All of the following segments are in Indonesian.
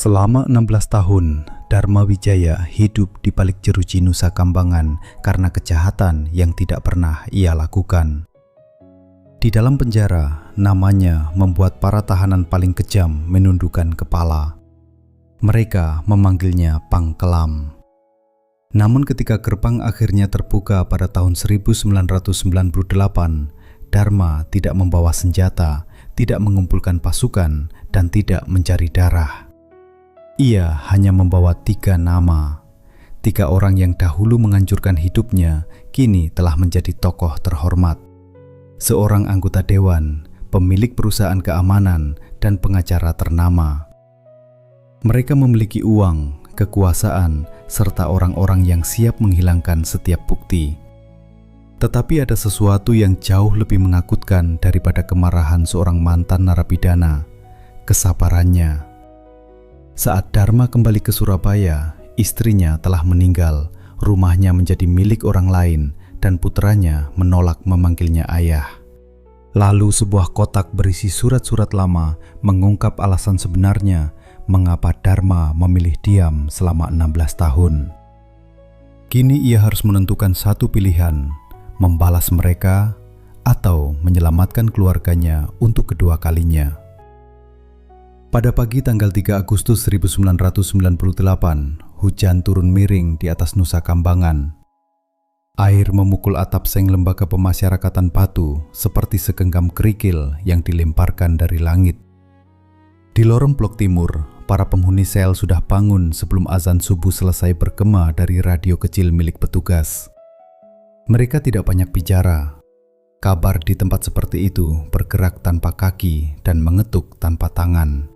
Selama 16 tahun, Dharma Wijaya hidup di balik jeruji Nusa Kambangan karena kejahatan yang tidak pernah ia lakukan. Di dalam penjara, namanya membuat para tahanan paling kejam menundukkan kepala. Mereka memanggilnya Pangkelam. Namun ketika gerbang akhirnya terbuka pada tahun 1998, Dharma tidak membawa senjata, tidak mengumpulkan pasukan, dan tidak mencari darah. Ia hanya membawa 3 nama. 3 orang yang dahulu menghancurkan hidupnya, kini telah menjadi tokoh terhormat. Seorang anggota dewan, pemilik perusahaan keamanan, dan pengacara ternama. Mereka memiliki uang, kekuasaan, serta orang-orang yang siap menghilangkan setiap bukti. Tetapi ada sesuatu yang jauh lebih menakutkan daripada kemarahan seorang mantan narapidana, kesabarannya. Saat Dharma kembali ke Surabaya, istrinya telah meninggal, rumahnya menjadi milik orang lain, dan putranya menolak memanggilnya ayah. Lalu sebuah kotak berisi surat-surat lama mengungkap alasan sebenarnya mengapa Dharma memilih diam selama 16 tahun. Kini ia harus menentukan satu pilihan, membalas mereka atau menyelamatkan keluarganya untuk kedua kalinya. Pada pagi tanggal 3 Agustus 1998, hujan turun miring di atas Nusa Kambangan. Air memukul atap seng lembaga pemasyarakatan Patu seperti segenggam kerikil yang dilemparkan dari langit. Di lorong blok timur, para penghuni sel sudah bangun sebelum azan subuh selesai bergema dari radio kecil milik petugas. Mereka tidak banyak bicara. Kabar di tempat seperti itu bergerak tanpa kaki dan mengetuk tanpa tangan.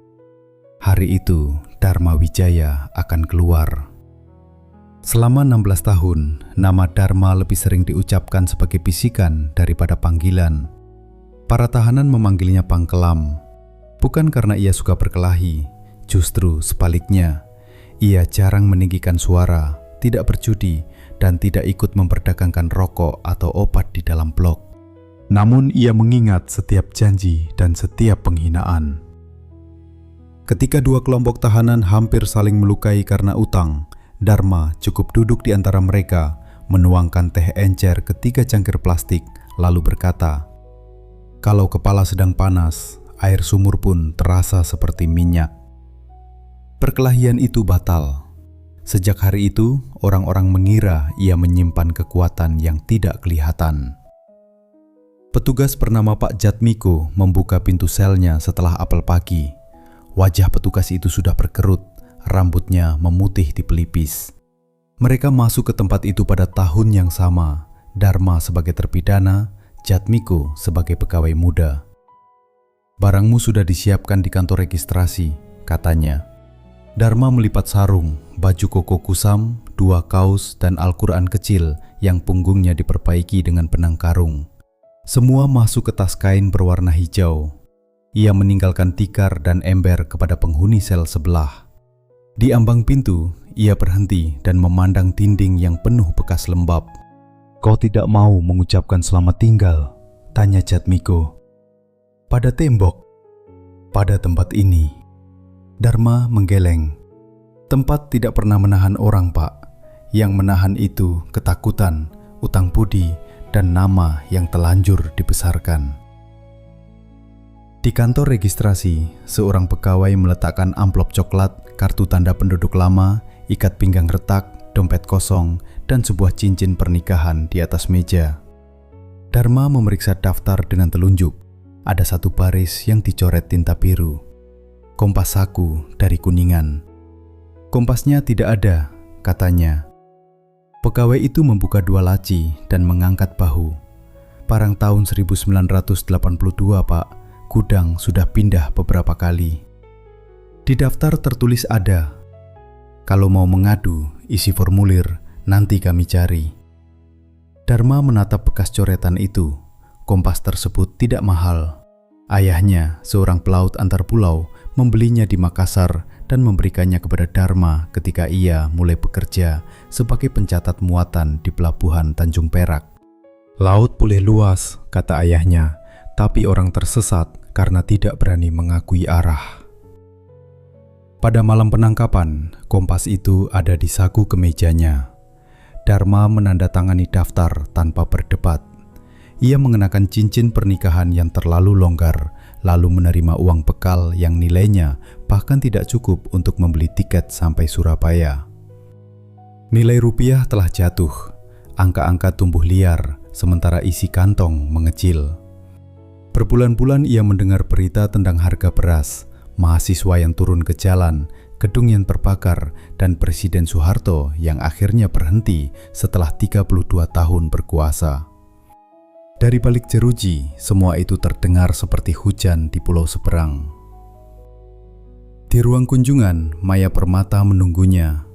Hari itu, Dharma Wijaya akan keluar. Selama 16 tahun, nama Dharma lebih sering diucapkan sebagai bisikan daripada panggilan. Para tahanan memanggilnya Pangkelam, bukan karena ia suka berkelahi, justru sebaliknya. Ia jarang meninggikan suara, tidak berjudi, dan tidak ikut memperdagangkan rokok atau obat di dalam blok. Namun ia mengingat setiap janji dan setiap penghinaan. Ketika 2 kelompok tahanan hampir saling melukai karena utang, Dharma cukup duduk di antara mereka, menuangkan teh encer ke 3 cangkir plastik, lalu berkata, "Kalau kepala sedang panas, air sumur pun terasa seperti minyak." Perkelahian itu batal. Sejak hari itu, orang-orang mengira ia menyimpan kekuatan yang tidak kelihatan. Petugas bernama Pak Jatmiko membuka pintu selnya setelah apel pagi. Wajah petugas itu sudah berkerut, rambutnya memutih di pelipis. Mereka masuk ke tempat itu pada tahun yang sama, Dharma sebagai terpidana, Jatmiko sebagai pegawai muda. "Barangmu sudah disiapkan di kantor registrasi," katanya. Dharma melipat sarung, baju koko kusam, 2 kaos, dan Al-Quran kecil yang punggungnya diperbaiki dengan benang karung. Semua masuk ke tas kain berwarna hijau. Ia meninggalkan tikar dan ember kepada penghuni sel sebelah. Di ambang pintu, ia berhenti dan memandang dinding yang penuh bekas lembab. "Kau tidak mau mengucapkan selamat tinggal?" tanya Jatmiko. "Pada tembok." "Pada tempat ini." Dharma menggeleng. "Tempat tidak pernah menahan orang, Pak. Yang menahan itu ketakutan, utang budi, dan nama yang telanjur dibesarkan." Di kantor registrasi, seorang pegawai meletakkan amplop coklat, kartu tanda penduduk lama, ikat pinggang retak, dompet kosong, dan sebuah cincin pernikahan di atas meja. Dharma memeriksa daftar dengan telunjuk. Ada 1 baris yang dicoret tinta biru. "Kompas saku dari Kuningan." "Kompasnya tidak ada," katanya. Pegawai itu membuka 2 laci dan mengangkat bahu. "Parang tahun 1982, Pak. Gudang sudah pindah beberapa kali." Di daftar tertulis ada, "Kalau mau mengadu, isi formulir, nanti kami cari." Dharma menatap bekas coretan itu. Kompas tersebut tidak mahal. Ayahnya, seorang pelaut antar pulau, membelinya di Makassar dan memberikannya kepada Dharma ketika ia mulai bekerja sebagai pencatat muatan di pelabuhan Tanjung Perak. "Laut boleh luas," kata ayahnya, "tapi orang tersesat karena tidak berani mengakui arah." Pada malam penangkapan, kompas itu ada di saku kemejanya. Dharma menandatangani daftar tanpa berdebat. Ia mengenakan cincin pernikahan yang terlalu longgar, lalu menerima uang bekal yang nilainya bahkan tidak cukup untuk membeli tiket sampai Surabaya. Nilai rupiah telah jatuh, angka-angka tumbuh liar, sementara isi kantong mengecil. Berbulan-bulan ia mendengar berita tentang harga beras, mahasiswa yang turun ke jalan, gedung yang terbakar, dan Presiden Soeharto yang akhirnya berhenti setelah 32 tahun berkuasa. Dari balik jeruji, semua itu terdengar seperti hujan di pulau seberang. Di ruang kunjungan, Maya Permata menunggunya.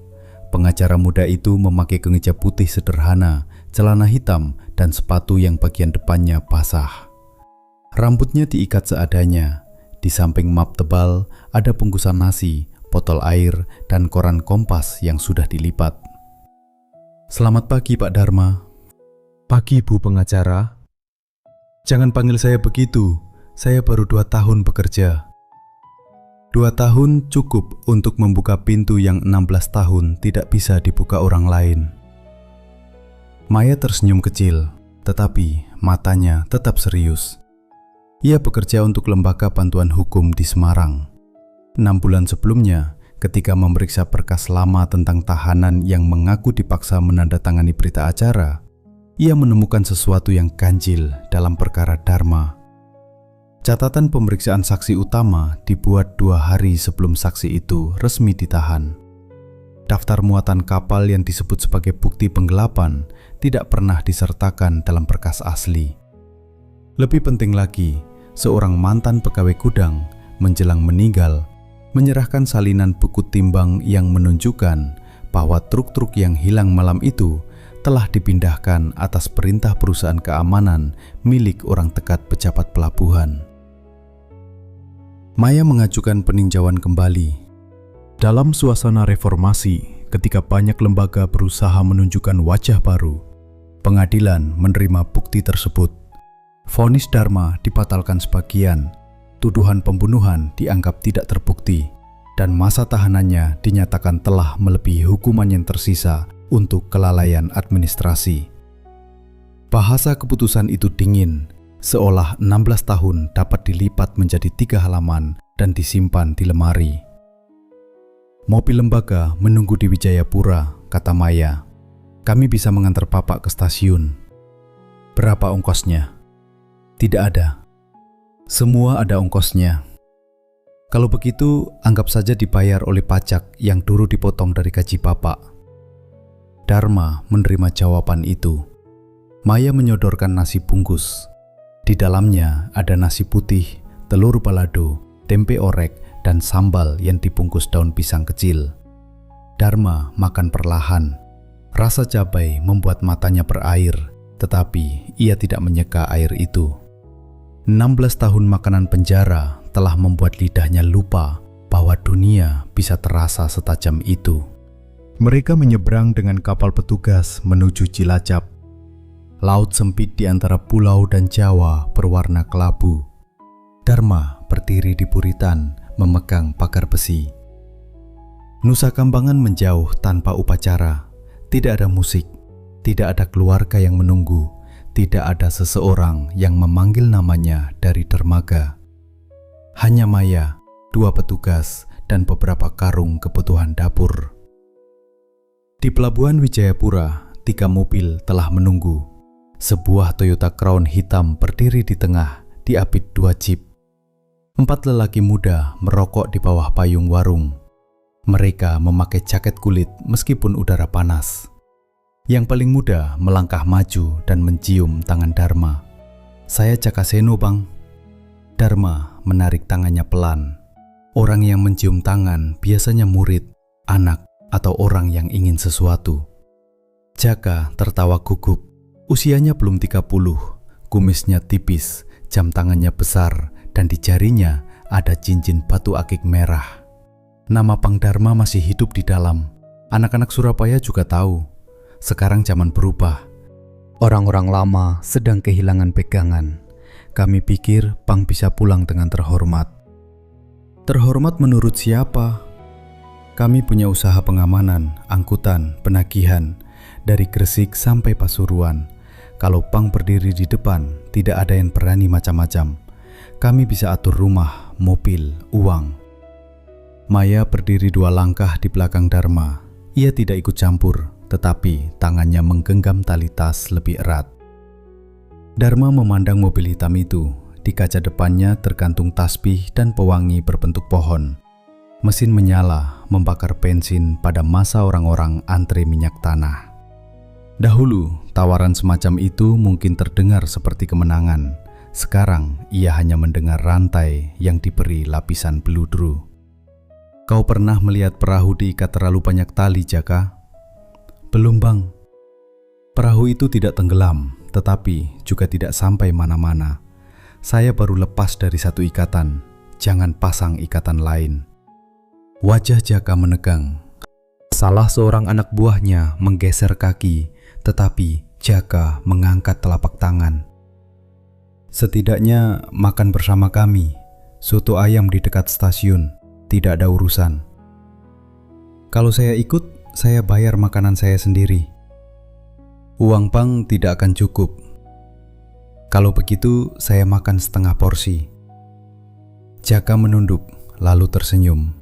Pengacara muda itu memakai kemeja putih sederhana, celana hitam, dan sepatu yang bagian depannya basah. Rambutnya diikat seadanya. Di samping map tebal, ada bungkusan nasi, botol air, dan koran Kompas yang sudah dilipat. "Selamat pagi, Pak Dharma." "Pagi, Bu Pengacara." "Jangan panggil saya begitu, saya baru 2 tahun bekerja." 2 tahun cukup untuk membuka pintu yang 16 tahun tidak bisa dibuka orang lain. Maya tersenyum kecil, tetapi matanya tetap serius. Ia bekerja untuk Lembaga Bantuan Hukum di Semarang. 6 bulan sebelumnya, ketika memeriksa berkas lama tentang tahanan yang mengaku dipaksa menandatangani berita acara, ia menemukan sesuatu yang ganjil dalam perkara Dharma. Catatan pemeriksaan saksi utama dibuat 2 hari sebelum saksi itu resmi ditahan. Daftar muatan kapal yang disebut sebagai bukti penggelapan tidak pernah disertakan dalam berkas asli. Lebih penting lagi, seorang mantan pegawai gudang menjelang meninggal menyerahkan salinan buku timbang yang menunjukkan bahwa truk-truk yang hilang malam itu telah dipindahkan atas perintah perusahaan keamanan milik orang dekat pejabat pelabuhan. Maya mengajukan peninjauan kembali. Dalam suasana reformasi, ketika banyak lembaga berusaha menunjukkan wajah baru, pengadilan menerima bukti tersebut. Vonis Dharma dibatalkan sebagian, tuduhan pembunuhan dianggap tidak terbukti, dan masa tahanannya dinyatakan telah melebihi hukuman yang tersisa untuk kelalaian administrasi. Bahasa keputusan itu dingin, seolah 16 tahun dapat dilipat menjadi 3 halaman dan disimpan di lemari. "Mobil lembaga menunggu di Wijayapura," kata Maya. "Kami bisa mengantar Bapak ke stasiun." "Berapa ongkosnya?" "Tidak ada. Semua ada ongkosnya." "Kalau begitu, anggap saja dibayar oleh pajak yang dulu dipotong dari gaji Bapak." Dharma menerima jawaban itu. Maya menyodorkan nasi bungkus. Di dalamnya ada nasi putih, telur balado, tempe orek, dan sambal yang dibungkus daun pisang kecil. Dharma makan perlahan. Rasa cabai membuat matanya berair, tetapi ia tidak menyeka air itu. 16 tahun makanan penjara telah membuat lidahnya lupa bahwa dunia bisa terasa setajam itu. Mereka menyeberang dengan kapal petugas menuju Cilacap. Laut sempit di antara pulau dan Jawa berwarna kelabu. Dharma berdiri di buritan memegang pagar besi. Nusa Kambangan menjauh tanpa upacara. Tidak ada musik, tidak ada keluarga yang menunggu, tidak ada seseorang yang memanggil namanya dari dermaga. Hanya Maya, 2 petugas, dan beberapa karung kebutuhan dapur. Di pelabuhan Wijayapura, 3 mobil telah menunggu. Sebuah Toyota Crown hitam berdiri di tengah, diapit 2 jeep. 4 lelaki muda merokok di bawah payung warung. Mereka memakai jaket kulit meskipun udara panas. Yang paling muda melangkah maju dan mencium tangan Dharma. "Saya Jakaseno, Bang." Dharma menarik tangannya pelan. Orang yang mencium tangan biasanya murid, anak, atau orang yang ingin sesuatu. Jaka tertawa gugup. Usianya belum 30, kumisnya tipis, jam tangannya besar, dan di jarinya ada cincin batu akik merah. Nama Bang Dharma masih hidup di dalam. Anak-anak Surabaya juga tahu. Sekarang zaman berubah. Orang-orang lama sedang kehilangan pegangan. Kami pikir Bang bisa pulang dengan terhormat. Terhormat menurut siapa? Kami punya usaha pengamanan, angkutan, penagihan, dari Gresik sampai Pasuruan. Kalau Pang berdiri di depan, tidak ada yang berani macam-macam. Kami bisa atur rumah, mobil, uang. Maya berdiri 2 langkah di belakang Dharma. Ia tidak ikut campur, tetapi tangannya menggenggam tali tas lebih erat. Dharma memandang mobil hitam itu. Di kaca depannya tergantung tasbih dan pewangi berbentuk pohon. Mesin menyala, membakar bensin pada masa orang-orang antre minyak tanah. Dahulu, tawaran semacam itu mungkin terdengar seperti kemenangan. Sekarang, ia hanya mendengar rantai yang diberi lapisan beludru. Kau pernah melihat perahu diikat terlalu banyak tali, Jaka? Belum, Bang. Perahu itu tidak tenggelam, tetapi juga tidak sampai mana-mana. Saya baru lepas dari satu ikatan, jangan pasang ikatan lain. Wajah Jaka menegang. Salah seorang anak buahnya menggeser kaki, tetapi Jaka mengangkat telapak tangan. Setidaknya makan bersama kami. Soto ayam di dekat stasiun, tidak ada urusan. Kalau saya ikut, saya bayar makanan saya sendiri. Uang Pang tidak akan cukup. Kalau begitu, saya makan setengah porsi. Jaka menunduk, lalu tersenyum.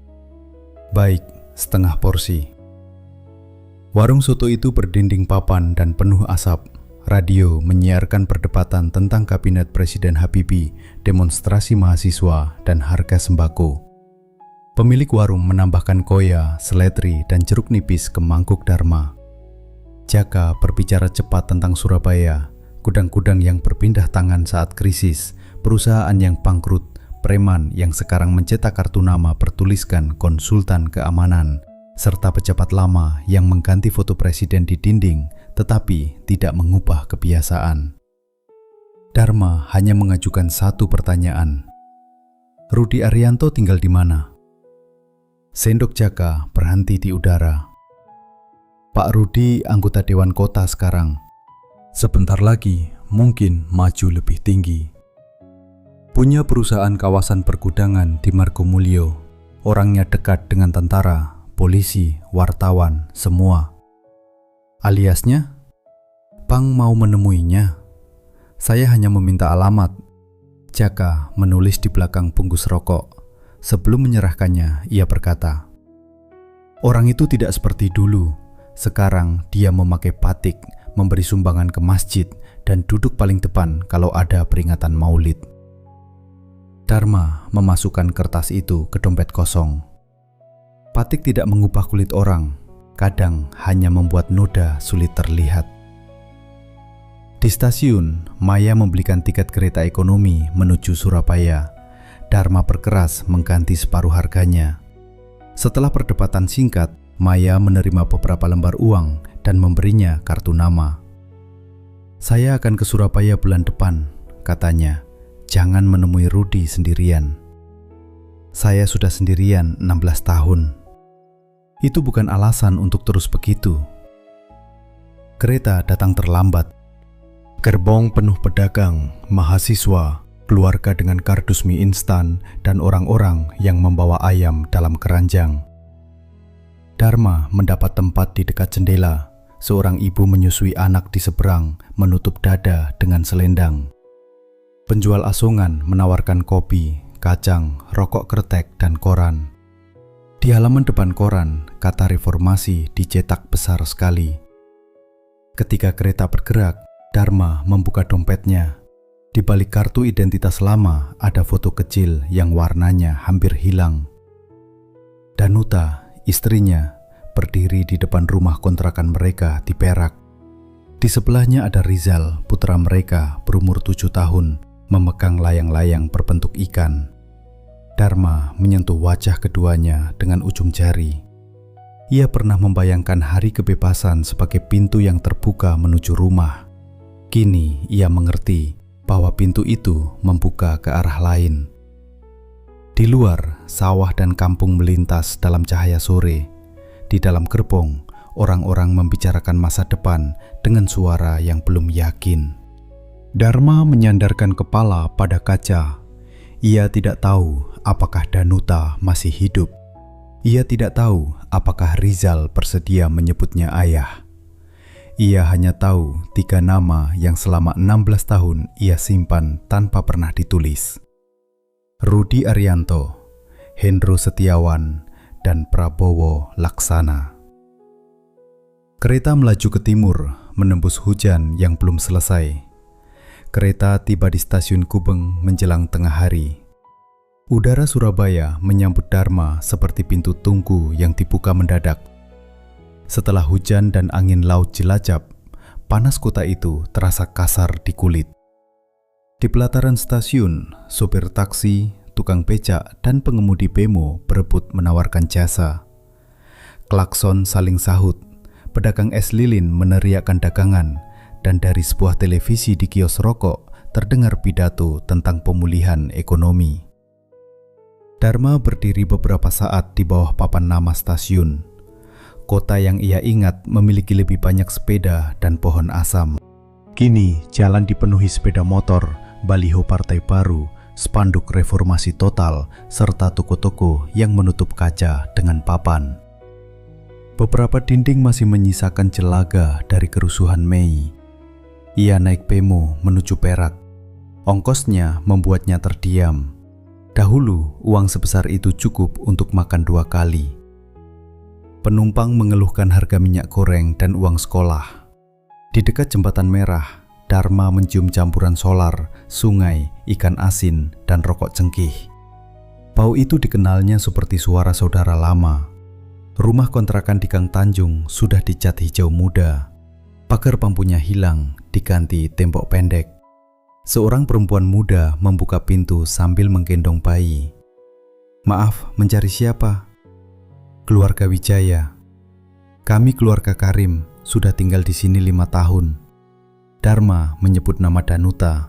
Baik, setengah porsi. Warung soto itu berdinding papan dan penuh asap. Radio menyiarkan perdebatan tentang kabinet Presiden Habibie, demonstrasi mahasiswa, dan harga sembako. Pemilik warung menambahkan koya, seledri, dan jeruk nipis ke mangkuk Dharma. Jaka berbicara cepat tentang Surabaya, gudang-gudang yang berpindah tangan saat krisis, perusahaan yang bangkrut, preman yang sekarang mencetak kartu nama bertuliskan konsultan keamanan, serta pejabat lama yang mengganti foto presiden di dinding tetapi tidak mengubah kebiasaan. Dharma hanya mengajukan satu pertanyaan. Rudi Arianto tinggal di mana? Sendok Jaka berhenti di udara. Pak Rudi anggota Dewan Kota sekarang. Sebentar lagi mungkin maju lebih tinggi. Punya perusahaan kawasan pergudangan di Margomulyo. Orangnya dekat dengan tentara, polisi, wartawan, semua. Aliasnya, Pang mau menemuinya. Saya hanya meminta alamat. Jaka menulis di belakang bungkus rokok. Sebelum menyerahkannya, ia berkata, orang itu tidak seperti dulu. Sekarang dia memakai batik, memberi sumbangan ke masjid, dan duduk paling depan kalau ada peringatan maulid. Dharma memasukkan kertas itu ke dompet kosong. Batik tidak mengubah kulit orang, kadang hanya membuat noda sulit terlihat. Di stasiun, Maya membelikan tiket kereta ekonomi menuju Surabaya. Dharma berkeras mengganti separuh harganya. Setelah perdebatan singkat, Maya menerima beberapa lembar uang dan memberinya kartu nama. Saya akan ke Surabaya bulan depan, katanya. Jangan menemui Rudi sendirian. Saya sudah sendirian 16 tahun. Itu bukan alasan untuk terus begitu. Kereta datang terlambat. Gerbong penuh pedagang, mahasiswa, keluarga dengan kardus mie instan, dan orang-orang yang membawa ayam dalam keranjang. Dharma mendapat tempat di dekat jendela. Seorang ibu menyusui anak di seberang, menutup dada dengan selendang. Penjual asongan menawarkan kopi, kacang, rokok kretek, dan koran. Di halaman depan koran, kata reformasi dicetak besar sekali. Ketika kereta bergerak, Dharma membuka dompetnya. Di balik kartu identitas lama ada foto kecil yang warnanya hampir hilang. Danuta, istrinya, berdiri di depan rumah kontrakan mereka di Perak. Di sebelahnya ada Rizal, putra mereka berumur 7 tahun, memegang layang-layang berbentuk ikan. Dharma menyentuh wajah keduanya dengan ujung jari. Ia pernah membayangkan hari kebebasan sebagai pintu yang terbuka menuju rumah. Kini ia mengerti bahwa pintu itu membuka ke arah lain. Di luar, sawah dan kampung melintas dalam cahaya sore. Di dalam gerbong, orang-orang membicarakan masa depan dengan suara yang belum yakin. Dharma menyandarkan kepala pada kaca. Ia tidak tahu apakah Danuta masih hidup. Ia tidak tahu apakah Rizal bersedia menyebutnya ayah. Ia hanya tahu 3 nama yang selama 16 tahun ia simpan tanpa pernah ditulis. Rudi Arianto, Hendro Setiawan, dan Prabowo Laksana. Kereta melaju ke timur, menembus hujan yang belum selesai. Kereta tiba di stasiun Gubeng menjelang tengah hari. Udara Surabaya menyambut Dharma seperti pintu tunggu yang dibuka mendadak. Setelah hujan dan angin laut jelajap, panas kota itu terasa kasar di kulit. Di pelataran stasiun, sopir taksi, tukang becak, dan pengemudi bemo berebut menawarkan jasa. Klakson saling sahut, pedagang es lilin meneriakkan dagangan, dan dari sebuah televisi di kios rokok terdengar pidato tentang pemulihan ekonomi. Dharma berdiri beberapa saat di bawah papan nama stasiun. Kota yang ia ingat memiliki lebih banyak sepeda dan pohon asam. Kini jalan dipenuhi sepeda motor, baliho partai baru, spanduk reformasi total, serta toko-toko yang menutup kaca dengan papan. Beberapa dinding masih menyisakan jelaga dari kerusuhan Mei. Ia naik bemo menuju Perak. Ongkosnya membuatnya terdiam. Dahulu, uang sebesar itu cukup untuk makan 2 kali. Penumpang mengeluhkan harga minyak goreng dan uang sekolah. Di dekat jembatan merah, Dharma mencium campuran solar, sungai, ikan asin, dan rokok cengkih. Bau itu dikenalnya seperti suara saudara lama. Rumah kontrakan di Gang Tanjung sudah dicat hijau muda. Pagar pampunya hilang, diganti tembok pendek. Seorang perempuan muda membuka pintu sambil menggendong bayi. "Maaf, mencari siapa?" "Keluarga Wijaya. Kami keluarga Karim, sudah tinggal di sini 5 tahun. Dharma menyebut nama Danuta.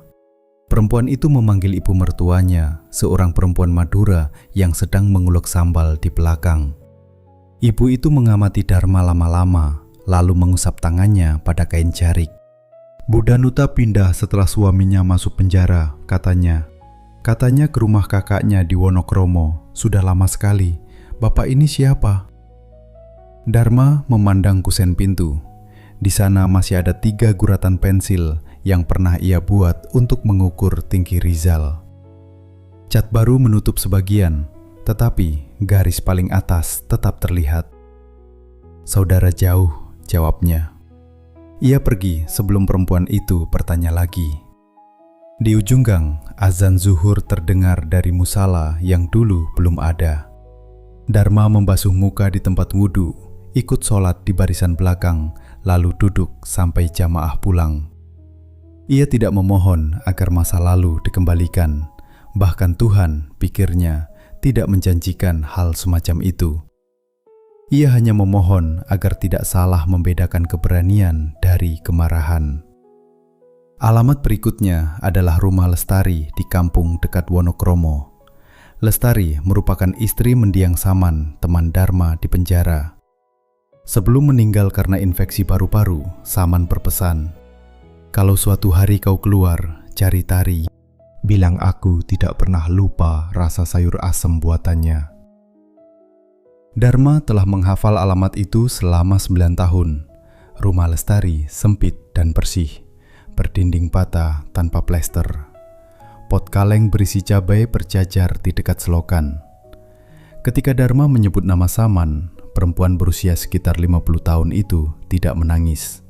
Perempuan itu memanggil ibu mertuanya, seorang perempuan Madura yang sedang mengulek sambal di belakang. Ibu itu mengamati Dharma lama-lama, lalu mengusap tangannya pada kain jarik. "Bu Danuta pindah setelah suaminya masuk penjara," katanya. "Katanya ke rumah kakaknya di Wonokromo, sudah lama sekali. Bapak ini siapa?" Dharma memandang kusen pintu. Di sana masih ada 3 guratan pensil yang pernah ia buat untuk mengukur tinggi Rizal. Cat baru menutup sebagian, tetapi garis paling atas tetap terlihat. "Saudara jauh," jawabnya. Ia pergi sebelum perempuan itu bertanya lagi. Di ujung gang, azan zuhur terdengar dari musala yang dulu belum ada. Dharma membasuh muka di tempat wudhu, ikut sholat di barisan belakang, lalu duduk sampai jamaah pulang. Ia tidak memohon agar masa lalu dikembalikan. Bahkan Tuhan, pikirnya, tidak menjanjikan hal semacam itu. Ia hanya memohon agar tidak salah membedakan keberanian dari kemarahan. Alamat berikutnya adalah rumah Lestari di kampung dekat Wonokromo. Lestari merupakan istri mendiang Saman, teman Dharma di penjara. Sebelum meninggal karena infeksi paru-paru, Saman berpesan, "Kalau suatu hari kau keluar, cari Tari. Bilang aku tidak pernah lupa rasa sayur asem buatannya." Dharma telah menghafal alamat itu selama 9 tahun. Rumah Lestari sempit dan bersih, berdinding bata tanpa plester. Pot kaleng berisi cabai berjajar di dekat selokan. Ketika Dharma menyebut nama Saman, perempuan berusia sekitar 50 tahun itu tidak menangis.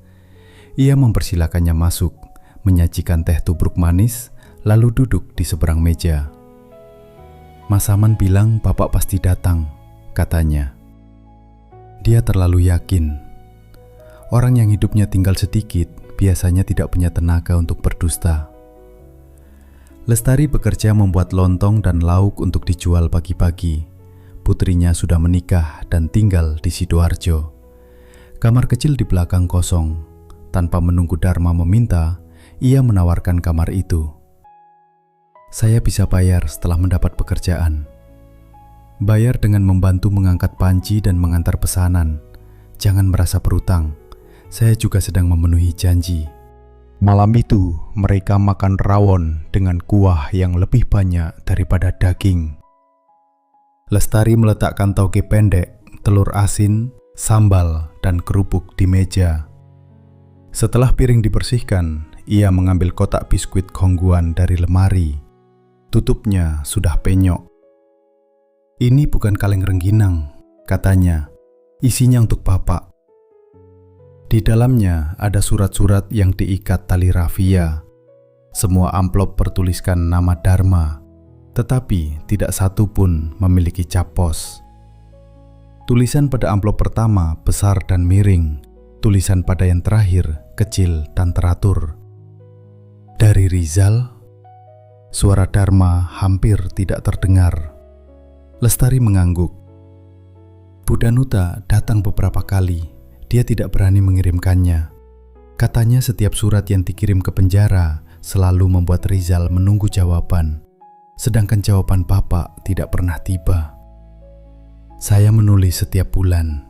Ia mempersilakannya masuk, menyajikan teh tubruk manis, lalu duduk di seberang meja. "Mas Saman bilang Bapak pasti datang," katanya. Dia terlalu yakin. Orang yang hidupnya tinggal sedikit biasanya tidak punya tenaga untuk berdusta. Lestari bekerja membuat lontong dan lauk untuk dijual pagi-pagi. Putrinya sudah menikah dan tinggal di Sidoarjo. Kamar kecil di belakang kosong. Tanpa menunggu Dharma meminta, ia menawarkan kamar itu. "Saya bisa bayar setelah mendapat pekerjaan." "Bayar dengan membantu mengangkat panci dan mengantar pesanan. Jangan merasa berutang. Saya juga sedang memenuhi janji." Malam itu, mereka makan rawon dengan kuah yang lebih banyak daripada daging. Lestari meletakkan tauge pendek, telur asin, sambal, dan kerupuk di meja. Setelah piring dibersihkan, ia mengambil kotak biskuit Kongguan dari lemari. Tutupnya sudah penyok. "Ini bukan kaleng rengginang," katanya. "Isinya untuk Bapak." Di dalamnya ada surat-surat yang diikat tali rafia. Semua amplop bertuliskan nama Dharma, tetapi tidak satu pun memiliki cap pos. Tulisan pada amplop pertama besar dan miring, tulisan pada yang terakhir kecil dan teratur. "Dari Rizal." Suara Dharma hampir tidak terdengar. Lestari mengangguk. Bu Danuta datang beberapa kali. Dia tidak berani mengirimkannya. Katanya setiap surat yang dikirim ke penjara selalu membuat Rizal menunggu jawaban, sedangkan jawaban Bapak tidak pernah tiba. "Saya menulis setiap bulan."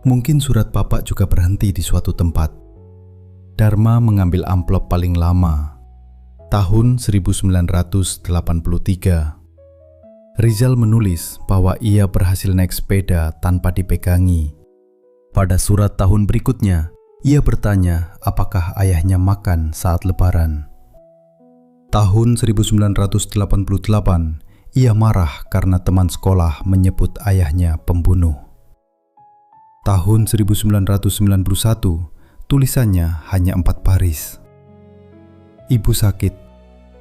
Mungkin surat Bapak juga berhenti di suatu tempat. Dharma mengambil amplop paling lama, tahun 1983. Rizal menulis bahwa ia berhasil naik sepeda tanpa dipegangi. Pada surat tahun berikutnya, ia bertanya apakah ayahnya makan saat lebaran. Tahun 1988, ia marah karena teman sekolah menyebut ayahnya pembunuh. Tahun 1991, tulisannya hanya 4 baris. "Ibu sakit.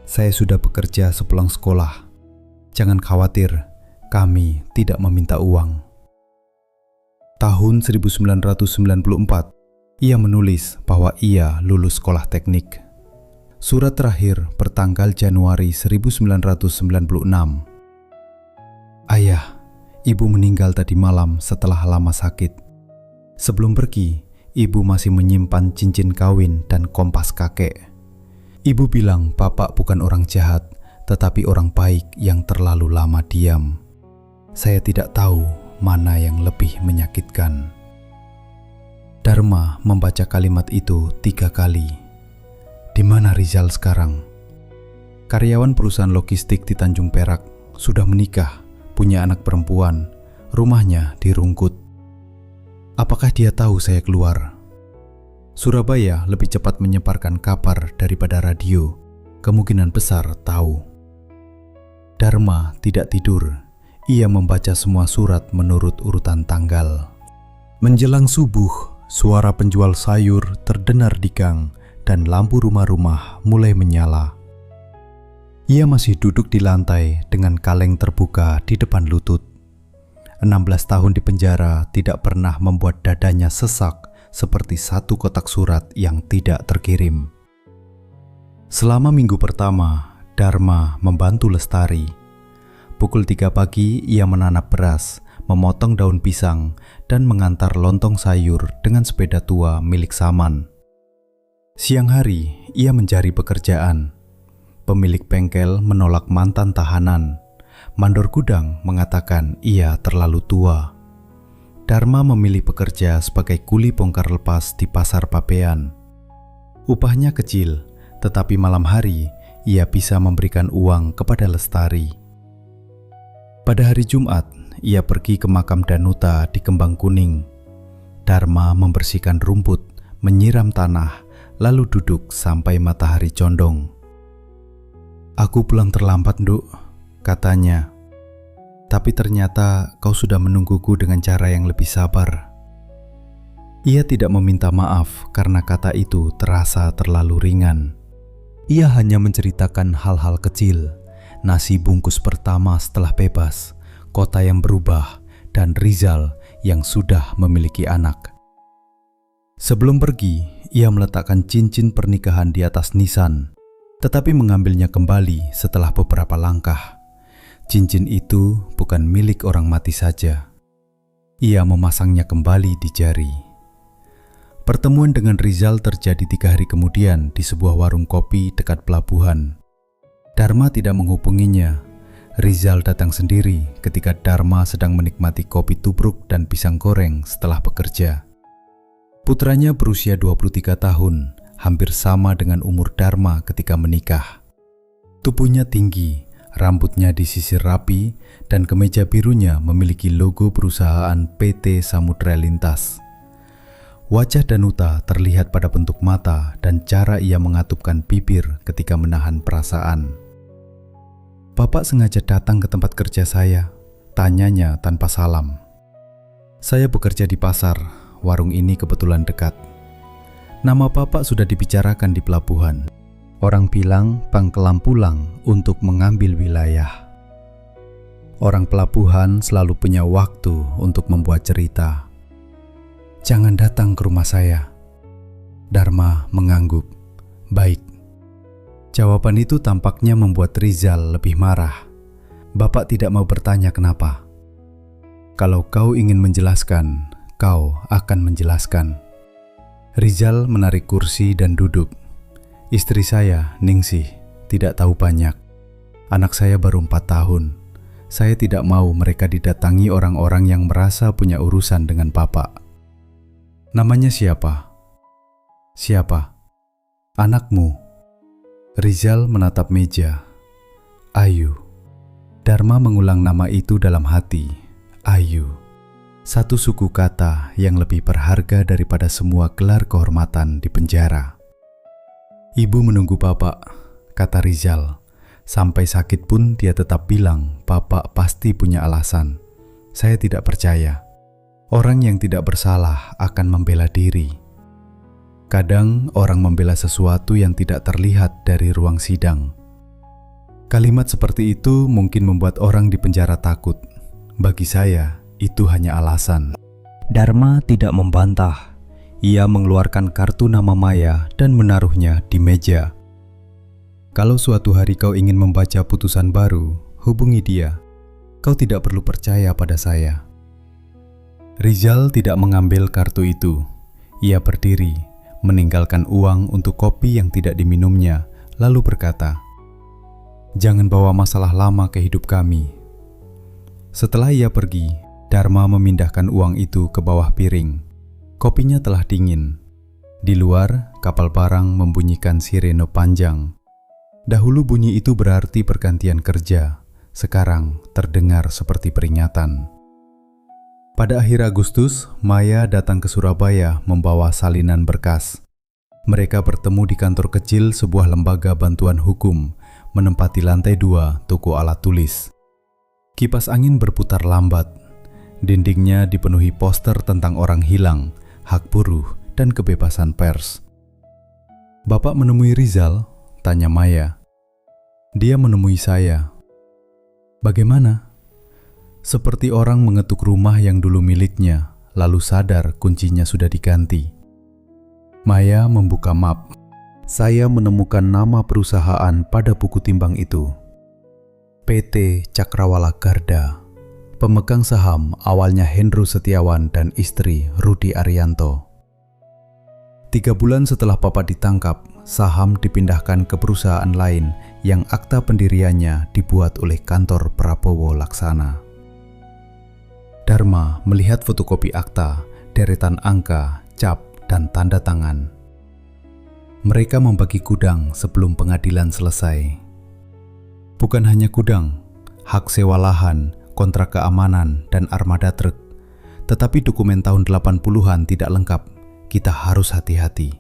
Saya sudah bekerja sepulang sekolah. Jangan khawatir, kami tidak meminta uang." Tahun 1994, ia menulis bahwa ia lulus sekolah teknik. Surat terakhir bertanggal Januari 1996. "Ayah, ibu meninggal tadi malam setelah lama sakit. Sebelum pergi, ibu masih menyimpan cincin kawin dan kompas kakek. Ibu bilang Bapak bukan orang jahat, tetapi orang baik yang terlalu lama diam. Saya tidak tahu mana yang lebih menyakitkan." Dharma membaca kalimat itu 3 kali. Di mana Rizal sekarang? Karyawan perusahaan logistik di Tanjung Perak, sudah menikah, punya anak perempuan, rumahnya di Rungkut. Apakah dia tahu saya keluar? Surabaya lebih cepat menyebarkan kabar daripada radio. Kemungkinan besar tahu. Dharma tidak tidur. Ia membaca semua surat menurut urutan tanggal. Menjelang subuh, suara penjual sayur terdengar di gang dan lampu rumah-rumah mulai menyala. Ia masih duduk di lantai dengan kaleng terbuka di depan lutut. 16 tahun di penjara tidak pernah membuat dadanya sesak seperti satu kotak surat yang tidak terkirim. Selama minggu pertama, Dharma membantu Lestari. Pukul 3 pagi ia menanam beras, memotong daun pisang, dan mengantar lontong sayur dengan sepeda tua milik Saman. Siang hari ia mencari pekerjaan. Pemilik bengkel menolak mantan tahanan. Mandor gudang mengatakan ia terlalu tua. Dharma memilih bekerja sebagai kuli bongkar lepas di pasar Pabean. Upahnya kecil, tetapi malam hari ia bisa memberikan uang kepada Lestari. Pada hari Jumat, ia pergi ke makam Danuta di Kembang Kuning. Dharma membersihkan rumput, menyiram tanah, lalu duduk sampai matahari condong. "Aku pulang terlambat, Nduk," katanya. "Tapi ternyata kau sudah menungguku dengan cara yang lebih sabar." Ia tidak meminta maaf karena kata itu terasa terlalu ringan. Ia hanya menceritakan hal-hal kecil. Nasi bungkus pertama setelah bebas, kota yang berubah, dan Rizal yang sudah memiliki anak. Sebelum pergi, ia meletakkan cincin pernikahan di atas nisan, tetapi mengambilnya kembali setelah beberapa langkah. Cincin itu bukan milik orang mati saja. Ia memasangnya kembali di jari. Pertemuan dengan Rizal terjadi 3 hari kemudian di sebuah warung kopi dekat pelabuhan. Dharma tidak menghubunginya. Rizal datang sendiri ketika Dharma sedang menikmati kopi tubruk dan pisang goreng setelah bekerja. Putranya berusia 23 tahun, hampir sama dengan umur Dharma ketika menikah. Tubuhnya tinggi, Rambutnya disisir rapi dan kemeja birunya memiliki logo perusahaan PT Samudra Lintas. Wajah Danuta terlihat pada bentuk mata dan cara ia mengatupkan bibir ketika menahan perasaan. "Bapak sengaja datang ke tempat kerja saya," tanyanya tanpa salam. "Saya bekerja di pasar, warung ini kebetulan dekat. Nama Bapak sudah dibicarakan di pelabuhan. Orang bilang Pangkelam pulang untuk mengambil wilayah. Orang pelabuhan selalu punya waktu untuk membuat cerita. Jangan datang ke rumah saya." Dharma mengangguk. "Baik." Jawaban itu tampaknya membuat Rizal lebih marah. "Bapak tidak mau bertanya kenapa. Kalau kau ingin menjelaskan, kau akan menjelaskan." Rizal menarik kursi dan duduk. "Istri saya, Ningsih, tidak tahu banyak. Anak saya baru 4 tahun. Saya tidak mau mereka didatangi orang-orang yang merasa punya urusan dengan Bapak." "Namanya siapa?" "Siapa?" "Anakmu." Rizal menatap meja. "Ayu." Dharma mengulang nama itu dalam hati. Ayu. Satu suku kata yang lebih berharga daripada semua gelar kehormatan di penjara. "Ibu menunggu Bapak," kata Rizal. "Sampai sakit pun dia tetap bilang Bapak pasti punya alasan. Saya tidak percaya. Orang yang tidak bersalah akan membela diri. Kadang orang membela sesuatu yang tidak terlihat dari ruang sidang." Kalimat seperti itu mungkin membuat orang di penjara takut. Bagi saya, itu hanya alasan. Dharma tidak membantah. Ia mengeluarkan kartu nama Maya dan menaruhnya di meja. "Kalau suatu hari kau ingin membaca putusan baru, hubungi dia. Kau tidak perlu percaya pada saya." Rizal tidak mengambil kartu itu. Ia berdiri, meninggalkan uang untuk kopi yang tidak diminumnya, lalu berkata, "Jangan bawa masalah lama ke hidup kami." Setelah ia pergi, Dharma memindahkan uang itu ke bawah piring. Kopinya telah dingin. Di luar, kapal barang membunyikan sirene panjang. Dahulu bunyi itu berarti pergantian kerja. Sekarang terdengar seperti peringatan. Pada akhir Agustus, Maya datang ke Surabaya membawa salinan berkas. Mereka bertemu di kantor kecil sebuah lembaga bantuan hukum, menempati lantai 2 toko alat tulis. Kipas angin berputar lambat. Dindingnya dipenuhi poster tentang orang hilang, hak buruh, dan kebebasan pers. "Bapak menemui Rizal?" tanya Maya. "Dia menemui saya." "Bagaimana?" "Seperti orang mengetuk rumah yang dulu miliknya, lalu sadar kuncinya sudah diganti." Maya membuka map. "Saya menemukan nama perusahaan pada buku timbang itu. PT Cakrawala Garda. Pemegang saham awalnya Hendro Setiawan dan istri Rudi Arianto. 3 bulan setelah Papa ditangkap, saham dipindahkan ke perusahaan lain yang akta pendiriannya dibuat oleh kantor Prabowo Laksana." Dharma melihat fotokopi akta, deretan angka, cap, dan tanda tangan. Mereka membagi gudang sebelum pengadilan selesai. Bukan hanya gudang, hak sewa lahan, kontrak keamanan, dan armada truk. Tetapi dokumen tahun 80-an tidak lengkap. Kita harus hati-hati.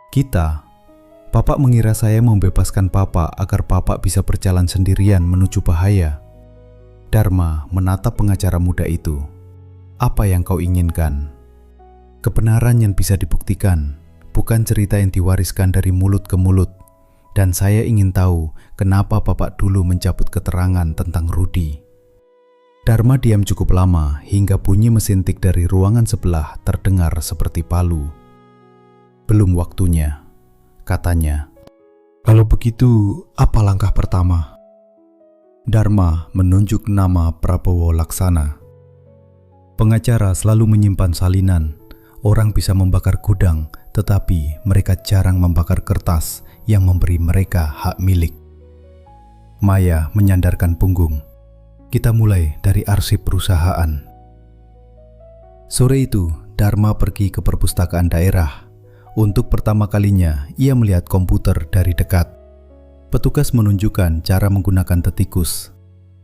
"Kita?" "Bapak mengira saya membebaskan Bapak agar Bapak bisa berjalan sendirian menuju bahaya." Dharma menatap pengacara muda itu. "Apa yang kau inginkan?" "Kebenaran yang bisa dibuktikan, bukan cerita yang diwariskan dari mulut ke mulut. Dan saya ingin tahu kenapa Bapak dulu mencabut keterangan tentang Rudi." Dharma diam cukup lama hingga bunyi mesin tik dari ruangan sebelah terdengar seperti palu. "Belum waktunya," katanya. "Kalau begitu, apa langkah pertama?" Dharma menunjuk nama Prabowo Laksana. Pengacara selalu menyimpan salinan. Orang bisa membakar gudang, tetapi mereka jarang membakar kertas yang memberi mereka hak milik. Maya menyandarkan punggung. "Kita mulai dari arsip perusahaan." Sore itu, Dharma pergi ke perpustakaan daerah. Untuk pertama kalinya, ia melihat komputer dari dekat. Petugas menunjukkan cara menggunakan tetikus.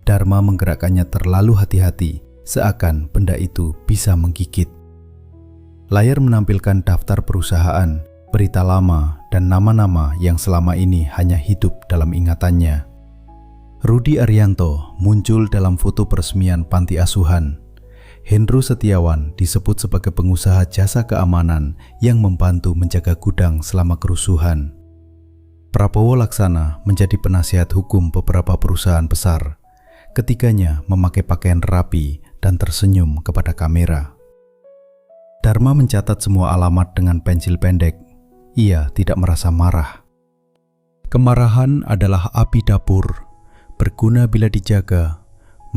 Dharma menggerakkannya terlalu hati-hati, seakan benda itu bisa menggigit. Layar menampilkan daftar perusahaan, berita lama, dan nama-nama yang selama ini hanya hidup dalam ingatannya. Rudi Arianto muncul dalam foto peresmian panti asuhan. Hendro Setiawan disebut sebagai pengusaha jasa keamanan yang membantu menjaga gudang selama kerusuhan. Prabowo Laksana menjadi penasihat hukum beberapa perusahaan besar. Ketiganya memakai pakaian rapi dan tersenyum kepada kamera. Dharma mencatat semua alamat dengan pensil pendek. Ia tidak merasa marah. Kemarahan adalah api dapur, berguna bila dijaga,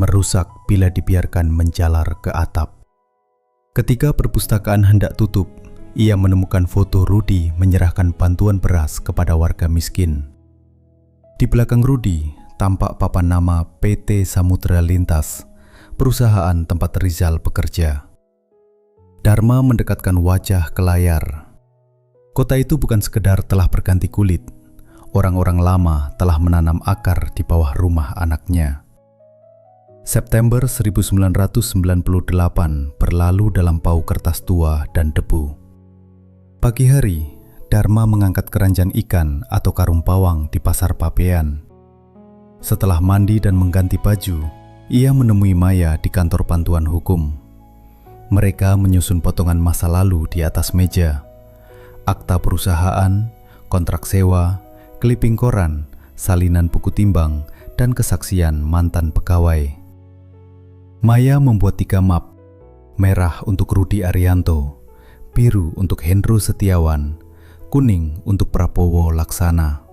merusak bila dibiarkan menjalar ke atap. Ketika perpustakaan hendak tutup, ia menemukan foto Rudi menyerahkan bantuan beras kepada warga miskin. Di belakang Rudi tampak papan nama PT Samudra Lintas, perusahaan tempat Rizal bekerja. Dharma mendekatkan wajah ke layar. Kota itu bukan sekedar telah berganti kulit. Orang-orang lama telah menanam akar di bawah rumah anaknya. September 1998 berlalu dalam bau kertas tua dan debu. Pagi hari, Dharma mengangkat keranjang ikan atau karung bawang di pasar Pabean. Setelah mandi dan mengganti baju, ia menemui Maya di kantor bantuan hukum. Mereka menyusun potongan masa lalu di atas meja. Akta perusahaan, kontrak sewa, clipping koran, salinan buku timbang, dan kesaksian mantan pegawai. Maya membuat 3 map, merah untuk Rudi Arianto, biru untuk Hendro Setiawan, kuning untuk Prabowo Laksana.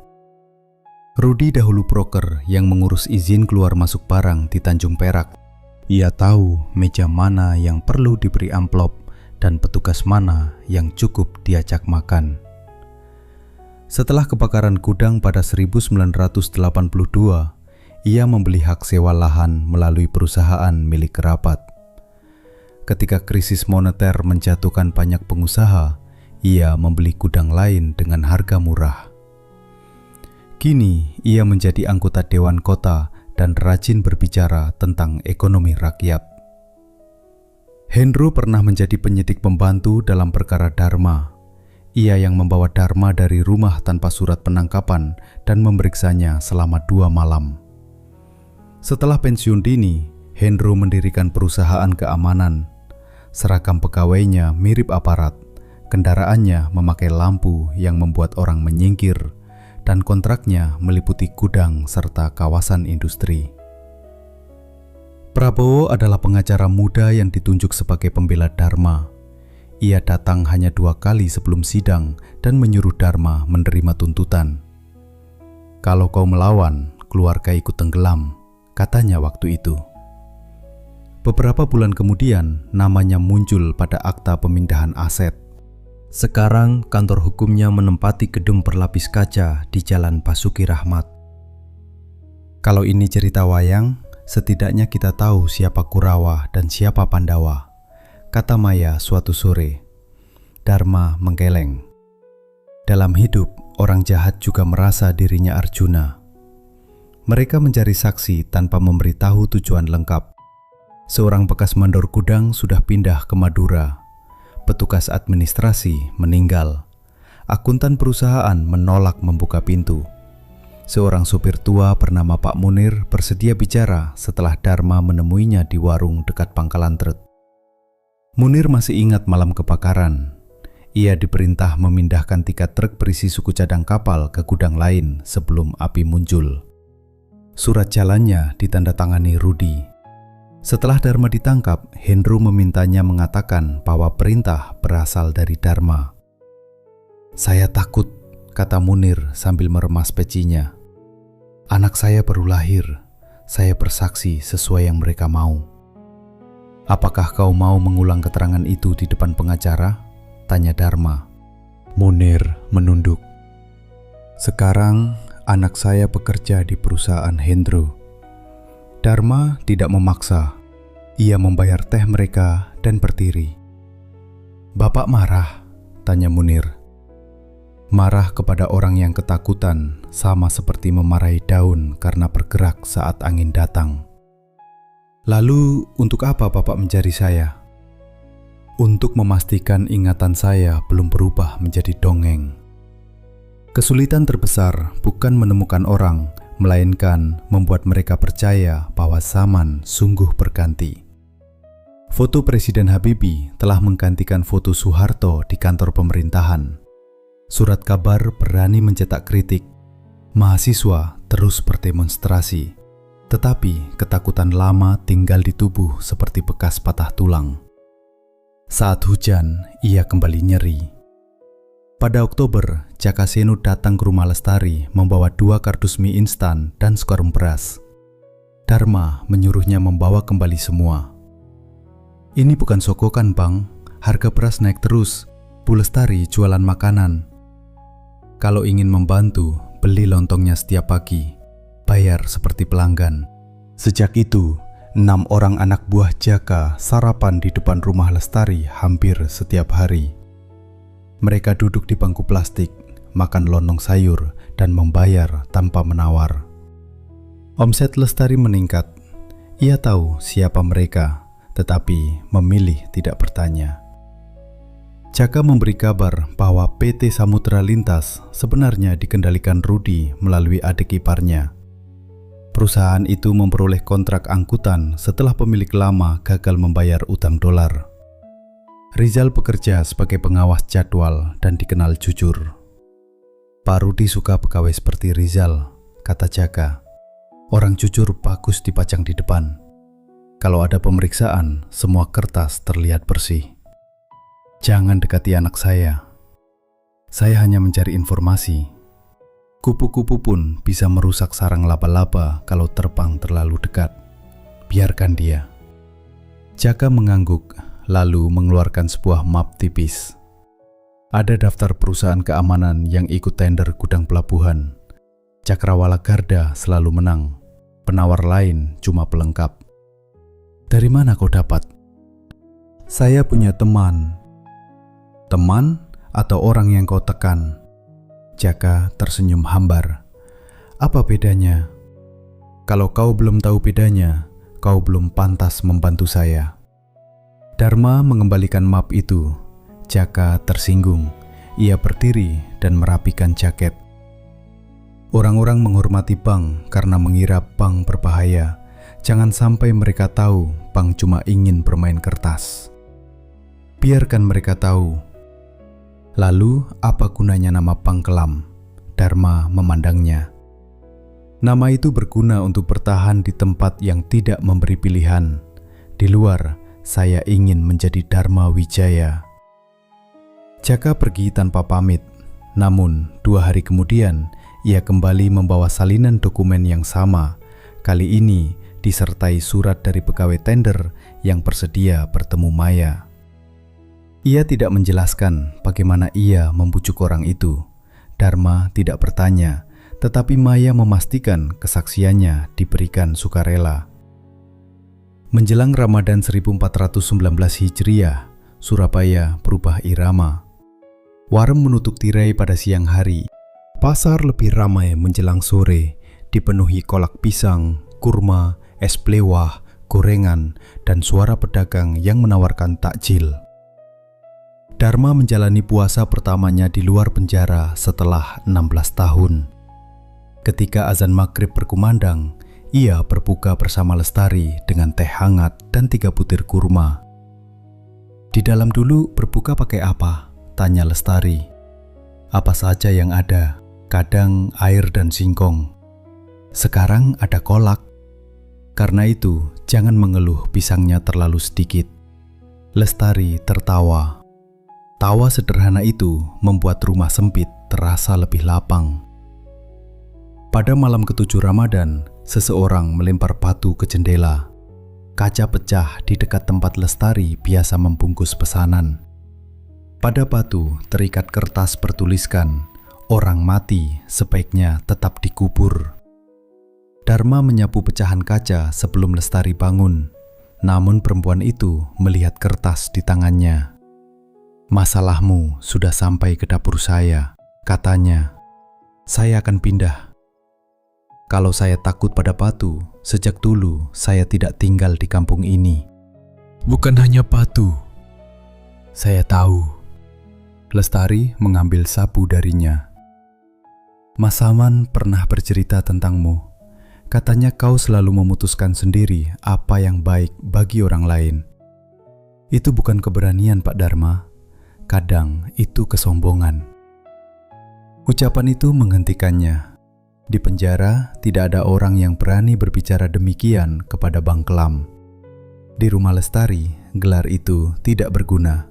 Rudi dahulu broker yang mengurus izin keluar masuk barang di Tanjung Perak. Ia tahu meja mana yang perlu diberi amplop dan petugas mana yang cukup diajak makan. Setelah kebakaran gudang pada 1982, ia membeli hak sewa lahan melalui perusahaan milik kerabat. Ketika krisis moneter menjatuhkan banyak pengusaha, ia membeli gudang lain dengan harga murah. Kini, ia menjadi anggota Dewan Kota dan rajin berbicara tentang ekonomi rakyat. Hendro pernah menjadi penyidik pembantu dalam perkara Dharma. Ia yang membawa Dharma dari rumah tanpa surat penangkapan dan memeriksanya selama 2 malam. Setelah pensiun dini, Hendro mendirikan perusahaan keamanan. Seragam pegawainya mirip aparat, kendaraannya memakai lampu yang membuat orang menyingkir, dan kontraknya meliputi gudang serta kawasan industri. Prabowo adalah pengacara muda yang ditunjuk sebagai pembela Dharma. Ia datang hanya 2 kali sebelum sidang dan menyuruh Dharma menerima tuntutan. "Kalau kau melawan, keluarga ikut tenggelam," katanya waktu itu. Beberapa bulan kemudian, namanya muncul pada akta pemindahan aset. Sekarang kantor hukumnya menempati gedung berlapis kaca di Jalan Basuki Rahmat. Kalau ini cerita wayang, setidaknya kita tahu siapa Kurawa dan siapa Pandawa, kata Maya suatu sore. Dharma menggeleng. Dalam hidup, orang jahat juga merasa dirinya Arjuna. Mereka mencari saksi tanpa memberitahu tujuan lengkap. Seorang bekas mandor gudang sudah pindah ke Madura. Petugas administrasi meninggal. Akuntan perusahaan menolak membuka pintu. Seorang supir tua bernama Pak Munir bersedia bicara setelah Dharma menemuinya di warung dekat pangkalan truk. Munir masih ingat malam kebakaran. Ia diperintah memindahkan 3 truk berisi suku cadang kapal ke gudang lain sebelum api muncul. Surat jalannya ditandatangani Rudi. Setelah Dharma ditangkap, Hendro memintanya mengatakan bahwa perintah berasal dari Dharma. "Saya takut," kata Munir sambil meremas pecinya. "Anak saya baru lahir. Saya bersaksi sesuai yang mereka mau." "Apakah kau mau mengulang keterangan itu di depan pengacara?" tanya Dharma. Munir menunduk. "Sekarang anak saya bekerja di perusahaan Hendro." Dharma tidak memaksa. Ia membayar teh mereka dan berdiri. "Bapak marah?" tanya Munir. Marah kepada orang yang ketakutan sama seperti memarahi daun karena bergerak saat angin datang. Lalu, untuk apa Bapak mencari saya? Untuk memastikan ingatan saya belum berubah menjadi dongeng. Kesulitan terbesar bukan menemukan orang, melainkan membuat mereka percaya bahwa zaman sungguh berganti. Foto Presiden Habibie telah menggantikan foto Soeharto di kantor pemerintahan. Surat kabar berani mencetak kritik. Mahasiswa terus berdemonstrasi. Tetapi ketakutan lama tinggal di tubuh seperti bekas patah tulang. Saat hujan, ia kembali nyeri. Pada Oktober, Jaka Seno datang ke rumah Lestari membawa 2 kardus mie instan dan sekarung beras. Dharma menyuruhnya membawa kembali semua. Ini bukan sogokan, Bang. Harga beras naik terus. Bu Lestari jualan makanan. Kalau ingin membantu, beli lontongnya setiap pagi. Bayar seperti pelanggan. Sejak itu, 6 orang anak buah Jaka sarapan di depan rumah Lestari hampir setiap hari. Mereka duduk di bangku plastik, makan lontong sayur, dan membayar tanpa menawar. Omset Lestari meningkat. Ia tahu siapa mereka, tetapi memilih tidak bertanya. Jaka memberi kabar bahwa PT Samudra Lintas sebenarnya dikendalikan Rudi melalui adik iparnya. Perusahaan itu memperoleh kontrak angkutan setelah pemilik lama gagal membayar utang dolar. Rizal bekerja sebagai pengawas jadwal dan dikenal jujur. Pak Rudi suka pegawai seperti Rizal, kata Jaka. Orang jujur bagus dipajang di depan. Kalau ada pemeriksaan, semua kertas terlihat bersih. Jangan dekati anak saya. Saya hanya mencari informasi. Kupu-kupu pun bisa merusak sarang laba-laba kalau terbang terlalu dekat. Biarkan dia. Jaka mengangguk, lalu mengeluarkan sebuah map tipis. Ada daftar perusahaan keamanan yang ikut tender gudang pelabuhan. Cakrawala Garda selalu menang. Penawar lain cuma pelengkap. Dari mana kau dapat? Saya punya teman. Teman atau orang yang kau tekan? Jaka tersenyum hambar. Apa bedanya? Kalau kau belum tahu bedanya, kau belum pantas membantu saya. Dharma mengembalikan map itu. Jaka tersinggung. Ia berdiri dan merapikan jaket. Orang-orang menghormati bank karena mengira bank berbahaya. Jangan sampai mereka tahu bank cuma ingin bermain kertas. Biarkan mereka tahu. Lalu, apa gunanya nama bank kelam? Dharma memandangnya. Nama itu berguna untuk bertahan di tempat yang tidak memberi pilihan. Di luar, saya ingin menjadi Dharma Wijaya. Jaka pergi tanpa pamit. Namun, 2 hari kemudian, ia kembali membawa salinan dokumen yang sama. Kali ini, disertai surat dari pegawai tender yang bersedia bertemu Maya. Ia tidak menjelaskan bagaimana ia membujuk orang itu. Dharma tidak bertanya, tetapi Maya memastikan kesaksiannya diberikan sukarela. Menjelang Ramadan 1419 Hijriah, Surabaya berubah irama. Warung menutup tirai pada siang hari. Pasar lebih ramai menjelang sore, dipenuhi kolak pisang, kurma, es blewah, gorengan, dan suara pedagang yang menawarkan takjil. Dharma menjalani puasa pertamanya di luar penjara setelah 16 tahun. Ketika azan maghrib berkumandang, ia berbuka bersama Lestari dengan teh hangat dan 3 butir kurma. Di dalam dulu berbuka pakai apa? Tanya Lestari. Apa saja yang ada, kadang air dan singkong. Sekarang ada kolak. Karena itu, jangan mengeluh pisangnya terlalu sedikit. Lestari tertawa. Tawa sederhana itu membuat rumah sempit terasa lebih lapang. Pada malam ke-7 Ramadan, seseorang melempar batu ke jendela. Kaca pecah di dekat tempat Lestari biasa membungkus pesanan. Pada batu terikat kertas bertuliskan, "Orang mati sebaiknya tetap dikubur." Dharma menyapu pecahan kaca sebelum Lestari bangun. Namun perempuan itu melihat kertas di tangannya. "Masalahmu sudah sampai ke dapur saya," Katanya, "Saya akan pindah. Kalau saya takut pada Patu, sejak dulu saya tidak tinggal di kampung ini." Bukan hanya Patu. "Saya tahu." Lestari mengambil sapu darinya. "Mas Saman pernah bercerita tentangmu. Katanya kau selalu memutuskan sendiri apa yang baik bagi orang lain. Itu bukan keberanian, Pak Dharma. Kadang itu kesombongan." Ucapan itu menghentikannya. Di penjara tidak ada orang yang berani berbicara demikian kepada Bang Kelam. Di rumah Lestari, gelar itu tidak berguna.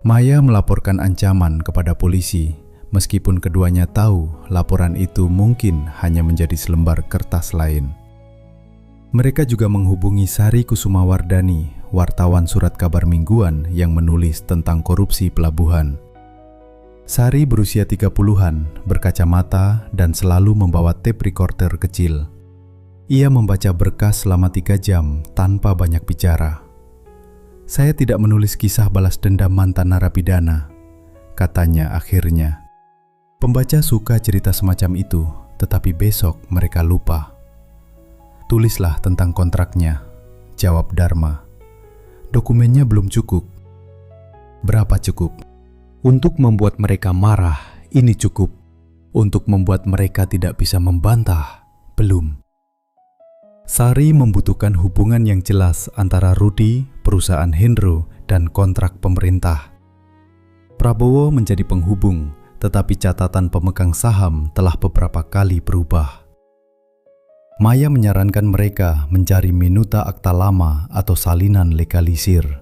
Maya melaporkan ancaman kepada polisi, meskipun keduanya tahu laporan itu mungkin hanya menjadi selembar kertas lain. Mereka juga menghubungi Sari Kusumawardani, wartawan surat kabar mingguan yang menulis tentang korupsi pelabuhan. Sari berusia 30-an, berkacamata dan selalu membawa tape recorder kecil. Ia membaca berkas selama 3 jam tanpa banyak bicara. "Saya tidak menulis kisah balas dendam mantan narapidana," katanya akhirnya. "Pembaca suka cerita semacam itu, tetapi besok mereka lupa." "Tulislah tentang kontraknya," jawab Dharma. "Dokumennya belum cukup." "Berapa cukup?" "Untuk membuat mereka marah, ini cukup. Untuk membuat mereka tidak bisa membantah, belum." Sari membutuhkan hubungan yang jelas antara Rudi, perusahaan Hendro, dan kontrak pemerintah. Prabowo menjadi penghubung, tetapi catatan pemegang saham telah beberapa kali berubah. Maya menyarankan mereka mencari minuta akta lama atau salinan legalisir.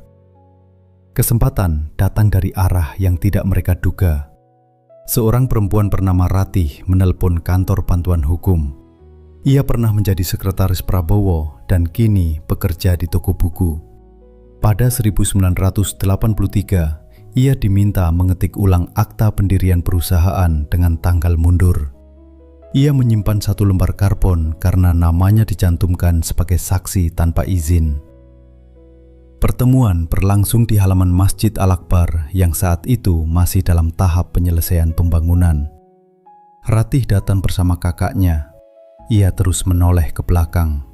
Kesempatan datang dari arah yang tidak mereka duga. Seorang perempuan bernama Ratih menelpon kantor bantuan hukum. Ia pernah menjadi sekretaris Prabowo dan kini bekerja di toko buku. Pada 1983, ia diminta mengetik ulang akta pendirian perusahaan dengan tanggal mundur. Ia menyimpan 1 lembar karbon karena namanya dicantumkan sebagai saksi tanpa izin. Pertemuan berlangsung di halaman Masjid Al-Akbar yang saat itu masih dalam tahap penyelesaian pembangunan. Ratih datang bersama kakaknya. Ia terus menoleh ke belakang.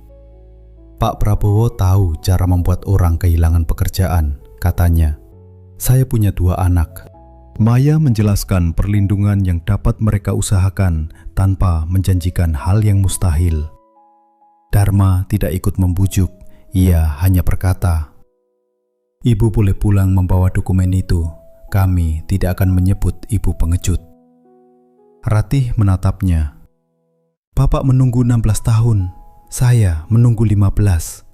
"Pak Prabowo tahu cara membuat orang kehilangan pekerjaan," katanya. "Saya punya 2 anak." Maya menjelaskan perlindungan yang dapat mereka usahakan tanpa menjanjikan hal yang mustahil. Dharma tidak ikut membujuk, ia hanya berkata, "Ibu boleh pulang membawa dokumen itu. Kami tidak akan menyebut ibu pengecut." Ratih menatapnya. "Bapak menunggu 16 tahun, saya menunggu 15.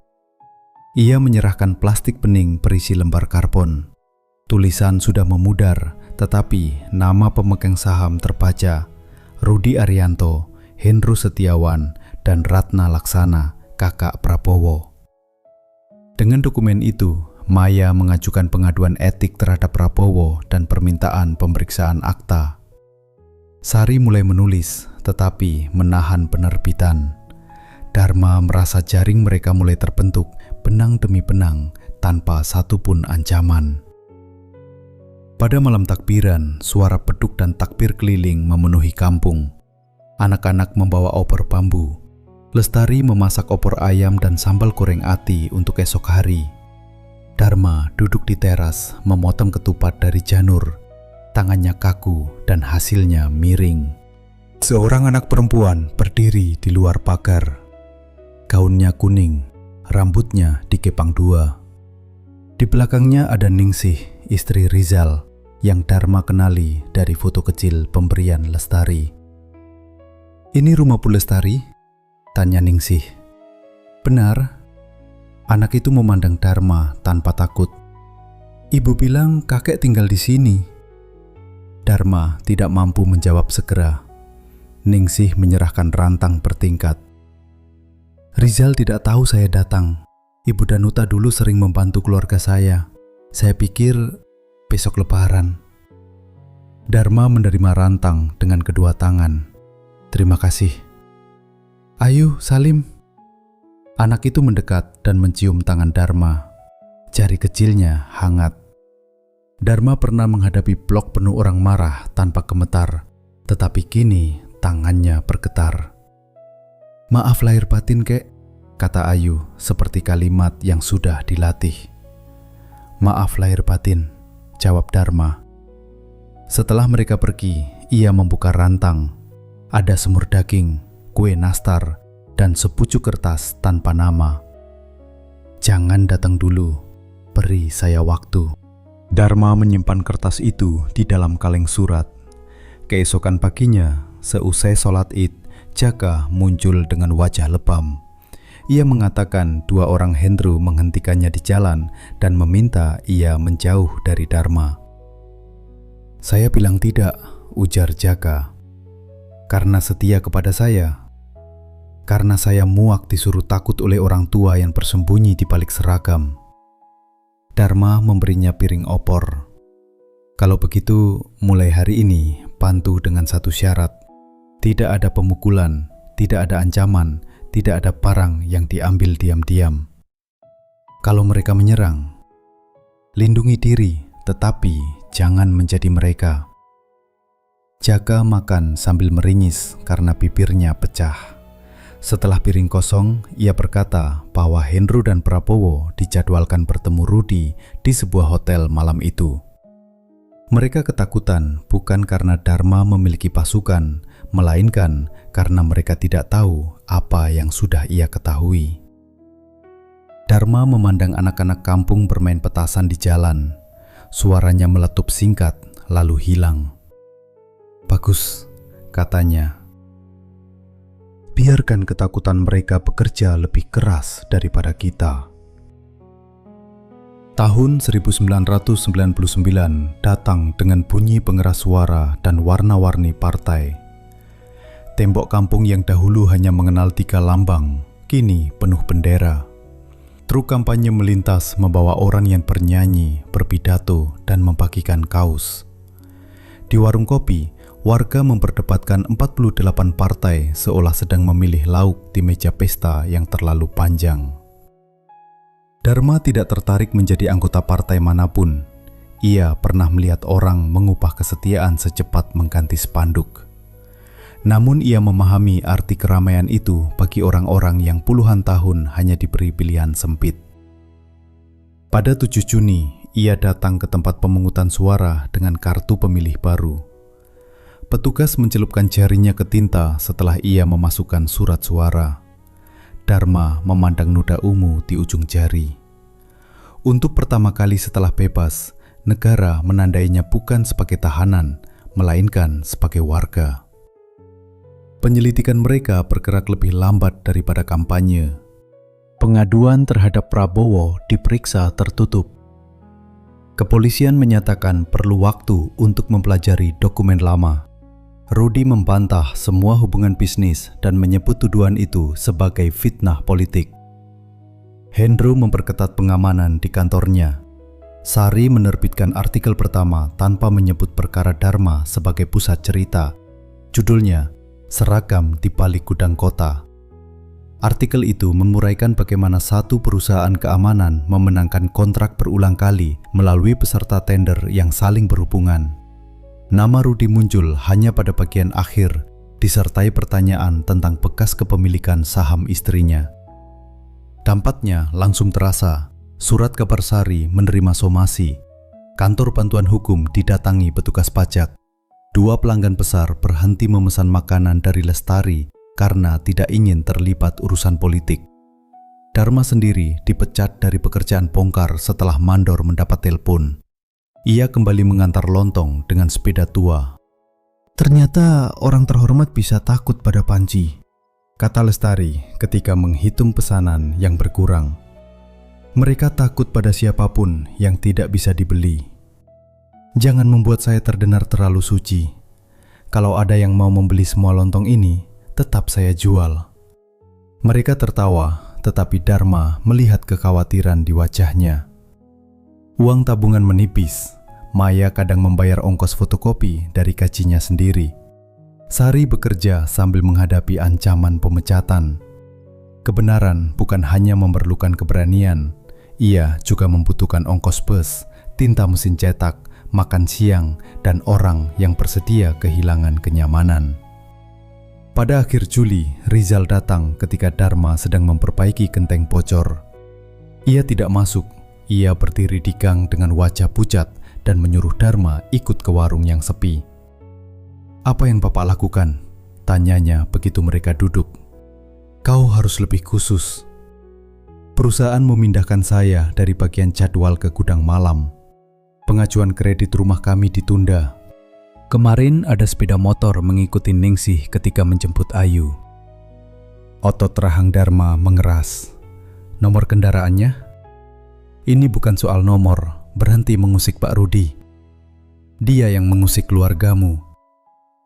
Ia menyerahkan plastik bening berisi lembar karbon. Tulisan sudah memudar, tetapi nama pemegang saham terbaca, Rudi Arianto, Hendro Setiawan, dan Ratna Laksana, kakak Prabowo. Dengan dokumen itu, Maya mengajukan pengaduan etik terhadap Prabowo dan permintaan pemeriksaan akta. Sari mulai menulis, tetapi menahan penerbitan. Dharma merasa jaring mereka mulai terbentuk, benang demi benang, tanpa satupun ancaman. Pada malam takbiran, suara beduk dan takbir keliling memenuhi kampung. Anak-anak membawa opor bambu. Lestari memasak opor ayam dan sambal goreng ati untuk esok hari. Dharma duduk di teras, memotong ketupat dari janur. Tangannya kaku dan hasilnya miring. Seorang anak perempuan berdiri di luar pagar. Gaunnya kuning, rambutnya dikepang 2. Di belakangnya ada Ningsih, istri Rizal, yang Dharma kenali dari foto kecil pemberian Lestari. "Ini rumah Bu Lestari?" tanya Ningsih. "Benar." Anak itu memandang Dharma tanpa takut. "Ibu bilang kakek tinggal di sini." Dharma tidak mampu menjawab segera. Ningsih menyerahkan rantang bertingkat. "Rizal tidak tahu saya datang. Ibu Danuta dulu sering membantu keluarga saya. Saya pikir besok Lebaran." Dharma menerima rantang dengan kedua tangan. "Terima kasih." "Ayo, Salim." Anak itu mendekat dan mencium tangan Dharma. Jari kecilnya hangat. Dharma pernah menghadapi blok penuh orang marah tanpa gemetar, Tetapi kini tangannya bergetar. "Maaf lahir batin, Kek," kata Ayu seperti kalimat yang sudah dilatih. "Maaf lahir batin," jawab Dharma. Setelah mereka pergi, ia membuka rantang. Ada semur daging, kue nastar, dan sepucuk kertas tanpa nama. "Jangan datang dulu, beri saya waktu." Dharma menyimpan kertas itu di dalam kaleng surat. Keesokan paginya, seusai sholat Id, Jaka muncul dengan wajah lebam. Ia mengatakan 2 orang Hendro menghentikannya di jalan dan meminta ia menjauh dari Dharma. "Saya bilang tidak," ujar Jaka. "Karena setia kepada saya. Karena saya muak disuruh takut oleh orang tua yang bersembunyi di balik seragam." Dharma memberinya piring opor. "Kalau begitu, mulai hari ini bantu dengan satu syarat. Tidak ada pemukulan, tidak ada ancaman, tidak ada barang yang diambil diam-diam. Kalau mereka menyerang, lindungi diri, tetapi jangan menjadi mereka." Jaka makan sambil meringis karena bibirnya pecah. Setelah piring kosong, ia berkata bahwa Hendro dan Prabowo dijadwalkan bertemu Rudi di sebuah hotel malam itu. Mereka ketakutan bukan karena Dharma memiliki pasukan, melainkan karena mereka tidak tahu apa yang sudah ia ketahui. Dharma memandang anak-anak kampung bermain petasan di jalan. Suaranya meletup singkat, lalu hilang. "Bagus," katanya. "Biarkan ketakutan mereka bekerja lebih keras daripada kita." Tahun 1999 datang dengan bunyi pengeras suara dan warna-warni partai. Tembok kampung yang dahulu hanya mengenal 3 lambang, kini penuh bendera. Truk kampanye melintas membawa orang yang bernyanyi, berpidato, dan membagikan kaos. Di warung kopi, warga memperdebatkan 48 partai seolah sedang memilih lauk di meja pesta yang terlalu panjang. Dharma tidak tertarik menjadi anggota partai manapun. Ia pernah melihat orang mengubah kesetiaan secepat mengganti spanduk. Namun ia memahami arti keramaian itu bagi orang-orang yang puluhan tahun hanya diberi pilihan sempit. Pada 7 Juni, ia datang ke tempat pemungutan suara dengan kartu pemilih baru. Petugas mencelupkan jarinya ke tinta setelah ia memasukkan surat suara. Dharma memandang noda ungu di ujung jari. Untuk pertama kali setelah bebas, negara menandainya bukan sebagai tahanan, melainkan sebagai warga. Penyelidikan mereka bergerak lebih lambat daripada kampanye. Pengaduan terhadap Prabowo diperiksa tertutup. Kepolisian menyatakan perlu waktu untuk mempelajari dokumen lama. Rudi membantah semua hubungan bisnis dan menyebut tuduhan itu sebagai fitnah politik. Hendro memperketat pengamanan di kantornya. Sari menerbitkan artikel pertama tanpa menyebut perkara Dharma sebagai pusat cerita. Judulnya, "Seragam di Balik Gudang Kota." Artikel itu menguraikan bagaimana satu perusahaan keamanan memenangkan kontrak berulang kali melalui peserta tender yang saling berhubungan. Nama Rudi muncul hanya pada bagian akhir, disertai pertanyaan tentang bekas kepemilikan saham istrinya. Dampaknya langsung terasa. Surat kabar Sari menerima somasi. Kantor bantuan hukum didatangi petugas pajak. 2 pelanggan besar berhenti memesan makanan dari Lestari karena tidak ingin terlibat urusan politik. Dharma sendiri dipecat dari pekerjaan bongkar setelah mandor mendapat telepon. Ia kembali mengantar lontong dengan sepeda tua. "Ternyata orang terhormat bisa takut pada panci," kata Lestari ketika menghitung pesanan yang berkurang. "Mereka takut pada siapapun yang tidak bisa dibeli. Jangan membuat saya terdengar terlalu suci. Kalau ada yang mau membeli semua lontong ini, tetap saya jual." Mereka tertawa, tetapi Dharma melihat kekhawatiran di wajahnya. Uang tabungan menipis. Maya kadang membayar ongkos fotokopi dari gajinya sendiri. Sari bekerja sambil menghadapi ancaman pemecatan. Kebenaran bukan hanya memerlukan keberanian, ia juga membutuhkan ongkos bus, tinta mesin cetak, makan siang, dan orang yang bersedia kehilangan kenyamanan. Pada akhir Juli, Rizal datang ketika Dharma sedang memperbaiki genteng bocor. Ia tidak masuk, ia berdiri di gang dengan wajah pucat dan menyuruh Dharma ikut ke warung yang sepi. "Apa yang Bapak lakukan?" tanyanya begitu mereka duduk. "Kau harus lebih khusus. Perusahaan memindahkan saya dari bagian jadwal ke gudang malam. Pengajuan kredit rumah kami ditunda. Kemarin ada sepeda motor mengikuti Ningsih ketika menjemput Ayu." Otot rahang Dharma mengeras. "Nomor kendaraannya?" "Ini bukan soal nomor, berhenti mengusik Pak Rudi. Dia yang mengusik keluargamu.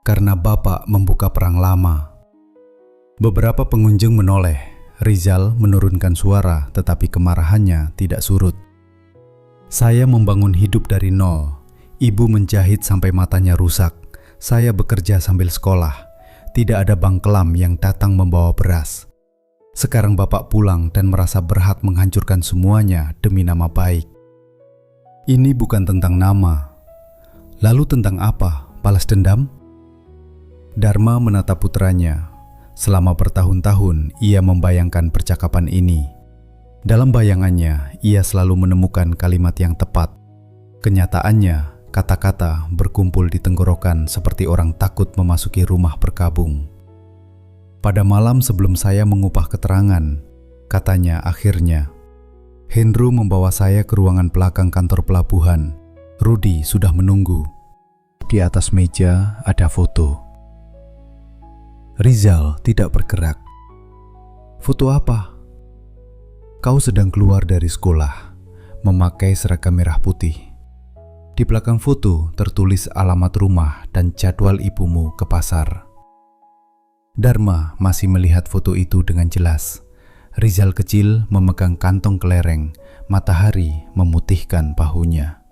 Karena Bapak membuka perang lama." Beberapa pengunjung menoleh. Rizal menurunkan suara, tetapi kemarahannya tidak surut. "Saya membangun hidup dari nol. Ibu menjahit sampai matanya rusak. Saya bekerja sambil sekolah. Tidak ada bang kelam yang datang membawa beras. Sekarang Bapak pulang dan merasa berhak menghancurkan semuanya demi nama baik. Ini bukan tentang nama. Lalu tentang apa? Balas dendam?" Dharma menatap putranya. Selama bertahun-tahun ia membayangkan percakapan ini. Dalam bayangannya, ia selalu menemukan kalimat yang tepat. Kenyataannya, kata-kata berkumpul di tenggorokan seperti orang takut memasuki rumah berkabung. "Pada malam sebelum saya mengupah keterangan," katanya akhirnya, "Hendro membawa saya ke ruangan belakang kantor pelabuhan. Rudi sudah menunggu. Di atas meja ada foto." Rizal tidak bergerak. "Foto apa?" "Kau sedang keluar dari sekolah, memakai seragam merah putih. Di belakang foto tertulis alamat rumah dan jadwal ibumu ke pasar." Dharma masih melihat foto itu dengan jelas. Rizal kecil memegang kantong kelereng, matahari memutihkan bahunya.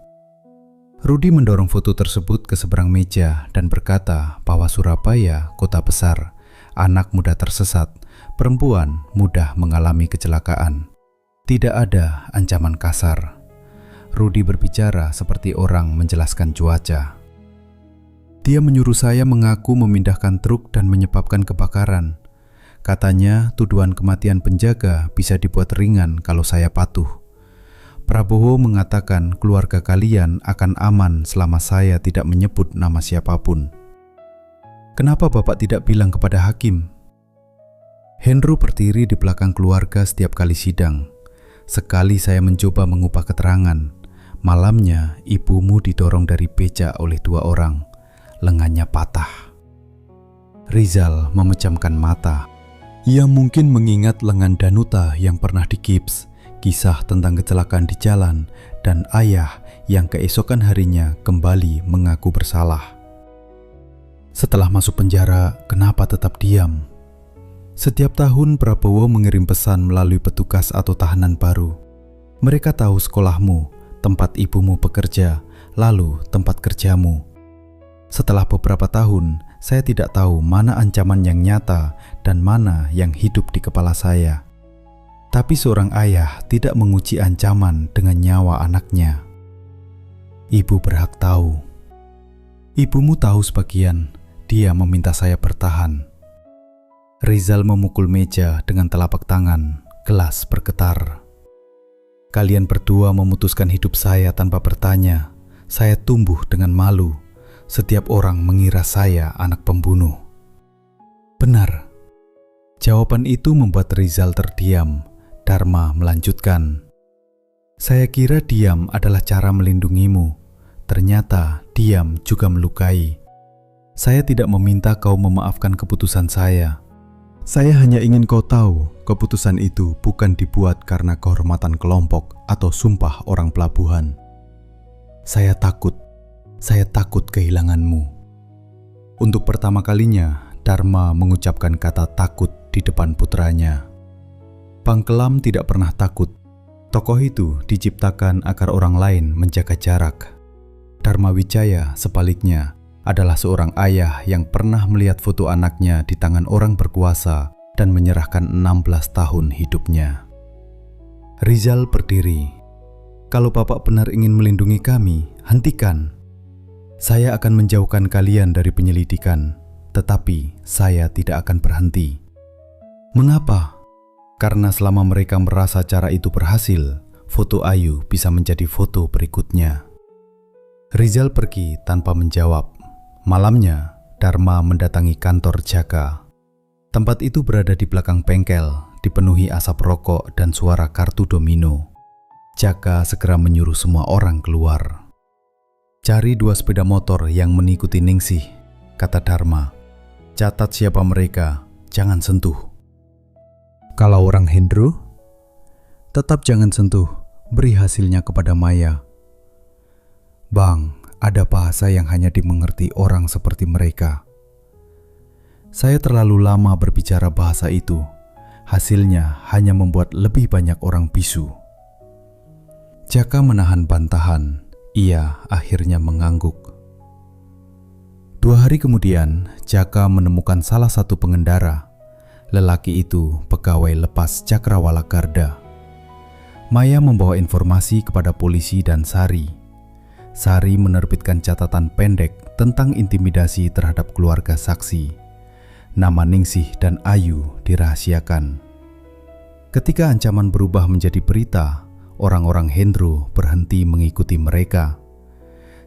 Rudi mendorong foto tersebut ke seberang meja dan berkata bahwa Surabaya, kota besar, anak mudah tersesat, perempuan mudah mengalami kecelakaan. Tidak ada ancaman kasar. Rudi berbicara seperti orang menjelaskan cuaca. "Dia menyuruh saya mengaku memindahkan truk dan menyebabkan kebakaran. Katanya tuduhan kematian penjaga bisa dibuat ringan kalau saya patuh. Prabowo mengatakan keluarga kalian akan aman selama saya tidak menyebut nama siapapun. Kenapa Bapak tidak bilang kepada hakim?" Hendro berdiri di belakang keluarga setiap kali sidang. Sekali saya mencoba mengupah keterangan. Malamnya ibumu didorong dari beca oleh 2 orang. Lengannya patah. Rizal memejamkan mata. Ia mungkin mengingat lengan Danuta yang pernah digips, kisah tentang kecelakaan di jalan, dan ayah yang keesokan harinya kembali mengaku bersalah. Setelah masuk penjara, kenapa tetap diam? Setiap tahun Prabowo mengirim pesan melalui petugas atau tahanan baru. Mereka tahu sekolahmu, tempat ibumu bekerja, lalu tempat kerjamu. Setelah beberapa tahun, saya tidak tahu mana ancaman yang nyata dan mana yang hidup di kepala saya. Tapi seorang ayah tidak menguji ancaman dengan nyawa anaknya. Ibu berhak tahu. Ibumu tahu sebagian. Dia meminta saya bertahan. Rizal memukul meja dengan telapak tangan. Gelas bergetar. Kalian berdua memutuskan hidup saya tanpa bertanya. Saya tumbuh dengan malu. Setiap orang mengira saya anak pembunuh. Benar. Jawaban itu membuat Rizal terdiam. Dharma melanjutkan. Saya kira diam adalah cara melindungimu. Ternyata diam juga melukai. Saya tidak meminta kau memaafkan keputusan saya. Saya hanya ingin kau tahu, keputusan itu bukan dibuat karena kehormatan kelompok atau sumpah orang pelabuhan. Saya takut kehilanganmu. Untuk pertama kalinya, Dharma mengucapkan kata takut di depan putranya. Bang Kelam tidak pernah takut. Tokoh itu diciptakan agar orang lain menjaga jarak. Dharma Wijaya sebaliknya adalah seorang ayah yang pernah melihat foto anaknya di tangan orang berkuasa dan menyerahkan 16 tahun hidupnya. Rizal berdiri. Kalau Bapak benar ingin melindungi kami, hentikan. Saya akan menjauhkan kalian dari penyelidikan, tetapi saya tidak akan berhenti. Mengapa? Karena selama mereka merasa cara itu berhasil, foto Ayu bisa menjadi foto berikutnya. Rizal pergi tanpa menjawab. Malamnya, Dharma mendatangi kantor Jaka. Tempat itu berada di belakang bengkel, dipenuhi asap rokok dan suara kartu domino. Jaka segera menyuruh semua orang keluar. Cari 2 sepeda motor yang mengikuti Ningsih, kata Dharma. Catat siapa mereka, jangan sentuh. Kalau orang Hendro, Tetap jangan sentuh, beri hasilnya kepada Maya. Bang, ada bahasa yang hanya dimengerti orang seperti mereka. Saya terlalu lama berbicara bahasa itu. Hasilnya hanya membuat lebih banyak orang bisu. Jaka menahan bantahan. Ia akhirnya mengangguk. 2 hari kemudian, Jaka menemukan salah satu pengendara. Lelaki itu pegawai lepas Cakrawala Garda. Maya membawa informasi kepada polisi dan Sari. Sari menerbitkan catatan pendek tentang intimidasi terhadap keluarga saksi. Nama Ningsih dan Ayu dirahasiakan. Ketika ancaman berubah menjadi berita, orang-orang Hendro berhenti mengikuti mereka.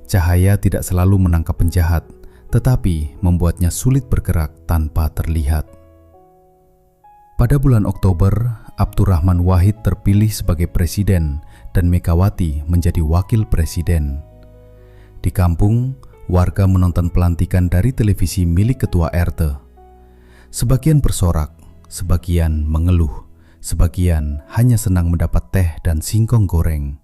Cahaya tidak selalu menangkap penjahat, tetapi membuatnya sulit bergerak tanpa terlihat. Pada bulan Oktober, Abdurrahman Wahid terpilih sebagai presiden dan Megawati menjadi wakil presiden. Di kampung, warga menonton pelantikan dari televisi milik ketua RT. Sebagian bersorak, sebagian mengeluh. Sebagian hanya senang mendapat teh dan singkong goreng.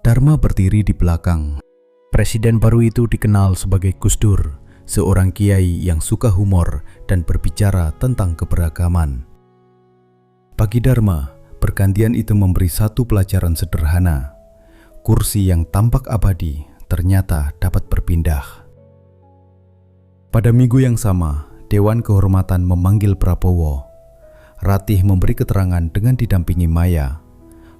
Dharma berdiri di belakang. Presiden baru itu dikenal sebagai Gus Dur, seorang kiai yang suka humor dan berbicara tentang keberagaman. Bagi Dharma, pergantian itu memberi satu pelajaran sederhana. Kursi yang tampak abadi ternyata dapat berpindah. Pada minggu yang sama, Dewan Kehormatan memanggil Prabowo. Ratih memberi keterangan dengan didampingi Maya.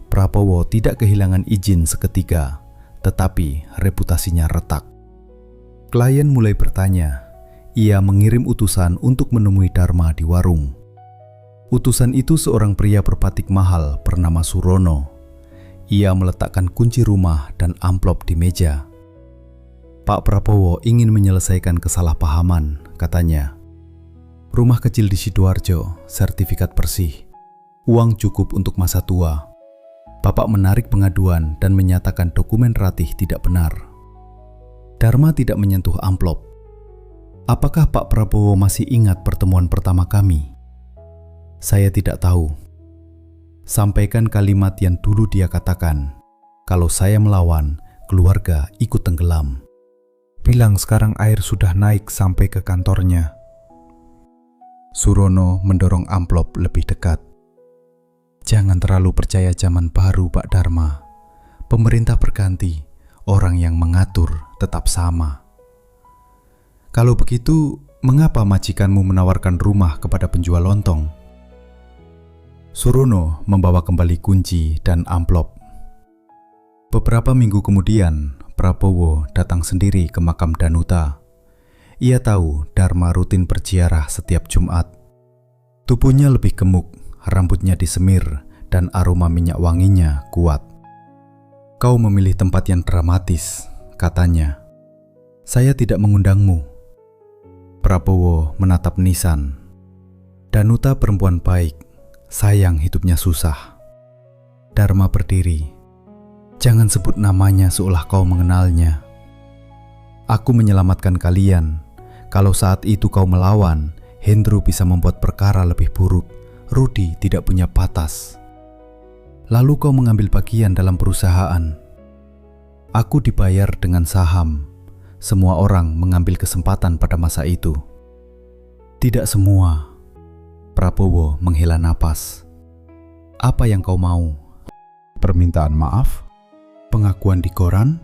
Prabowo tidak kehilangan izin seketika, tetapi reputasinya retak. Klien mulai bertanya. Ia mengirim utusan untuk menemui Dharma di warung. Utusan itu seorang pria berbatik mahal bernama Surono. Ia meletakkan kunci rumah dan amplop di meja. Pak Prabowo ingin menyelesaikan kesalahpahaman, katanya. Rumah kecil di Sidoarjo, sertifikat bersih. Uang cukup untuk masa tua. Bapak menarik pengaduan dan menyatakan dokumen Ratih tidak benar. Dharma tidak menyentuh amplop. Apakah Pak Prabowo masih ingat pertemuan pertama kami? Saya tidak tahu. Sampaikan kalimat yang dulu dia katakan. Kalau saya melawan, keluarga ikut tenggelam. bilang sekarang air sudah naik sampai ke kantornya. Surono mendorong amplop lebih dekat. Jangan terlalu percaya zaman baru, Pak Dharma. Pemerintah berganti, orang yang mengatur tetap sama. Kalau begitu, mengapa majikanmu menawarkan rumah kepada penjual lontong? Surono membawa kembali kunci dan amplop. Beberapa minggu kemudian, Prabowo datang sendiri ke makam Danuta. Ia tahu Dharma rutin berziarah setiap Jumat. Tubuhnya lebih gemuk, rambutnya disemir, dan aroma minyak wanginya kuat. Kau memilih tempat yang dramatis, katanya. Saya tidak mengundangmu. Prabowo menatap Nisan. Danuta perempuan baik, sayang hidupnya susah. Dharma berdiri. Jangan sebut namanya seolah kau mengenalnya. Aku menyelamatkan kalian. Kalau saat itu kau melawan, Hendro bisa membuat perkara lebih buruk. Rudi tidak punya batas. Lalu kau mengambil bagian dalam perusahaan. Aku dibayar dengan saham. Semua orang mengambil kesempatan pada masa itu. Tidak semua. Prabowo menghela napas. Apa yang kau mau? Permintaan maaf? Pengakuan di koran?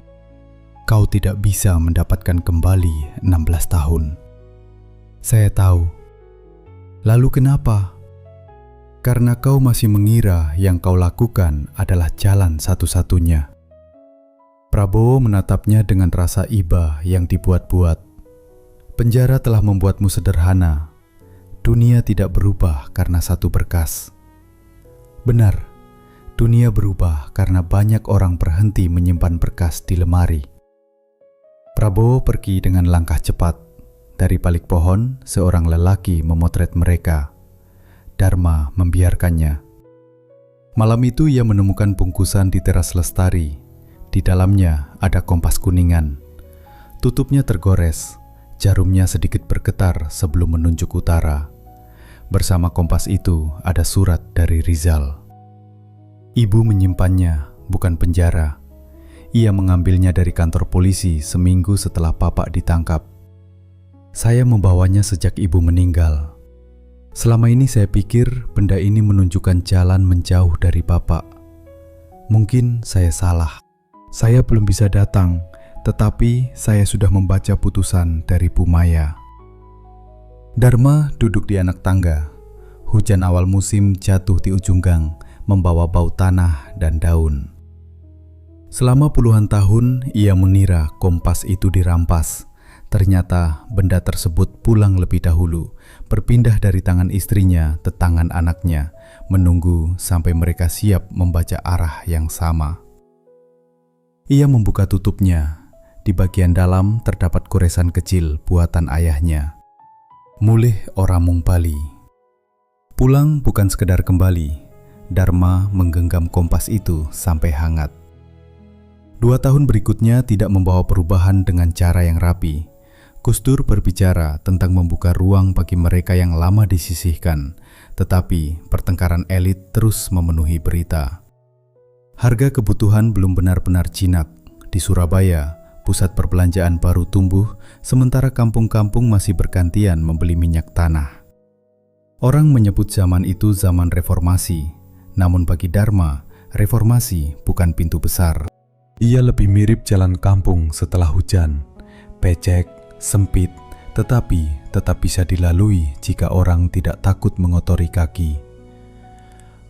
Kau tidak bisa mendapatkan kembali 16 tahun. Saya tahu. Lalu kenapa? Karena kau masih mengira yang kau lakukan adalah jalan satu-satunya. Prabowo menatapnya dengan rasa iba yang dibuat-buat. Penjara telah membuatmu sederhana. Dunia tidak berubah karena satu berkas. Benar, dunia berubah karena banyak orang berhenti menyimpan berkas di lemari. Prabowo pergi dengan langkah cepat. Dari balik pohon, seorang lelaki memotret mereka. Dharma membiarkannya. Malam itu ia menemukan bungkusan di teras Lestari. Di dalamnya ada kompas kuningan. Tutupnya tergores, jarumnya sedikit bergetar sebelum menunjuk utara. Bersama kompas itu ada surat dari Rizal. Ibu menyimpannya, bukan penjara. Ia mengambilnya dari kantor polisi seminggu setelah Bapak ditangkap. Saya membawanya sejak ibu meninggal. Selama ini saya pikir benda ini menunjukkan jalan menjauh dari Bapak. Mungkin saya salah. Saya belum bisa datang, tetapi saya sudah membaca putusan dari Bu Maya. Dharma duduk di anak tangga. Hujan awal musim jatuh di ujung gang, membawa bau tanah dan daun. Selama puluhan tahun ia mengira kompas itu dirampas. Ternyata benda tersebut pulang lebih dahulu, berpindah dari tangan istrinya ke tangan anaknya, menunggu sampai mereka siap membaca arah yang sama. Ia membuka tutupnya. Di bagian dalam terdapat goresan kecil buatan ayahnya. Mulih Oramung Bali. Pulang bukan sekedar kembali. Dharma menggenggam kompas itu sampai hangat. 2 tahun berikutnya tidak membawa perubahan dengan cara yang rapi. Gus Dur berbicara tentang membuka ruang bagi mereka yang lama disisihkan, tetapi pertengkaran elit terus memenuhi berita. Harga kebutuhan belum benar-benar jinak. Di Surabaya, pusat perbelanjaan baru tumbuh, sementara kampung-kampung masih bergantian membeli minyak tanah. Orang menyebut zaman itu zaman reformasi, namun bagi Dharma, reformasi bukan pintu besar. Ia lebih mirip jalan kampung setelah hujan, becek, sempit, tetapi tetap bisa dilalui jika orang tidak takut mengotori kaki.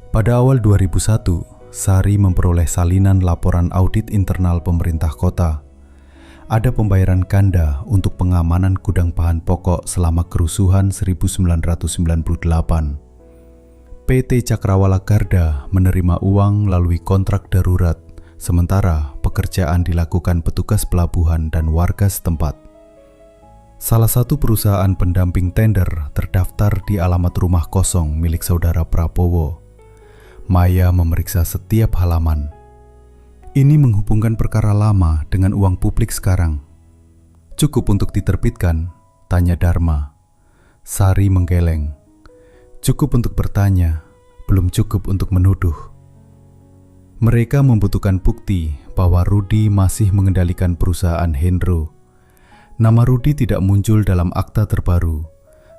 Pada awal 2001, Sari memperoleh salinan laporan audit internal pemerintah kota. Ada pembayaran ganda untuk pengamanan gudang bahan pokok selama kerusuhan 1998. PT Cakrawala Garda menerima uang melalui kontrak darurat, sementara pekerjaan dilakukan petugas pelabuhan dan warga setempat. Salah satu perusahaan pendamping tender terdaftar di alamat rumah kosong milik saudara Prabowo. Maya memeriksa setiap halaman. Ini menghubungkan perkara lama dengan uang publik sekarang. Cukup untuk diterbitkan? Tanya Dharma. Sari menggeleng. Cukup untuk bertanya, belum cukup untuk menuduh. Mereka membutuhkan bukti bahwa Rudi masih mengendalikan perusahaan Hendro. Nama Rudi tidak muncul dalam akta terbaru.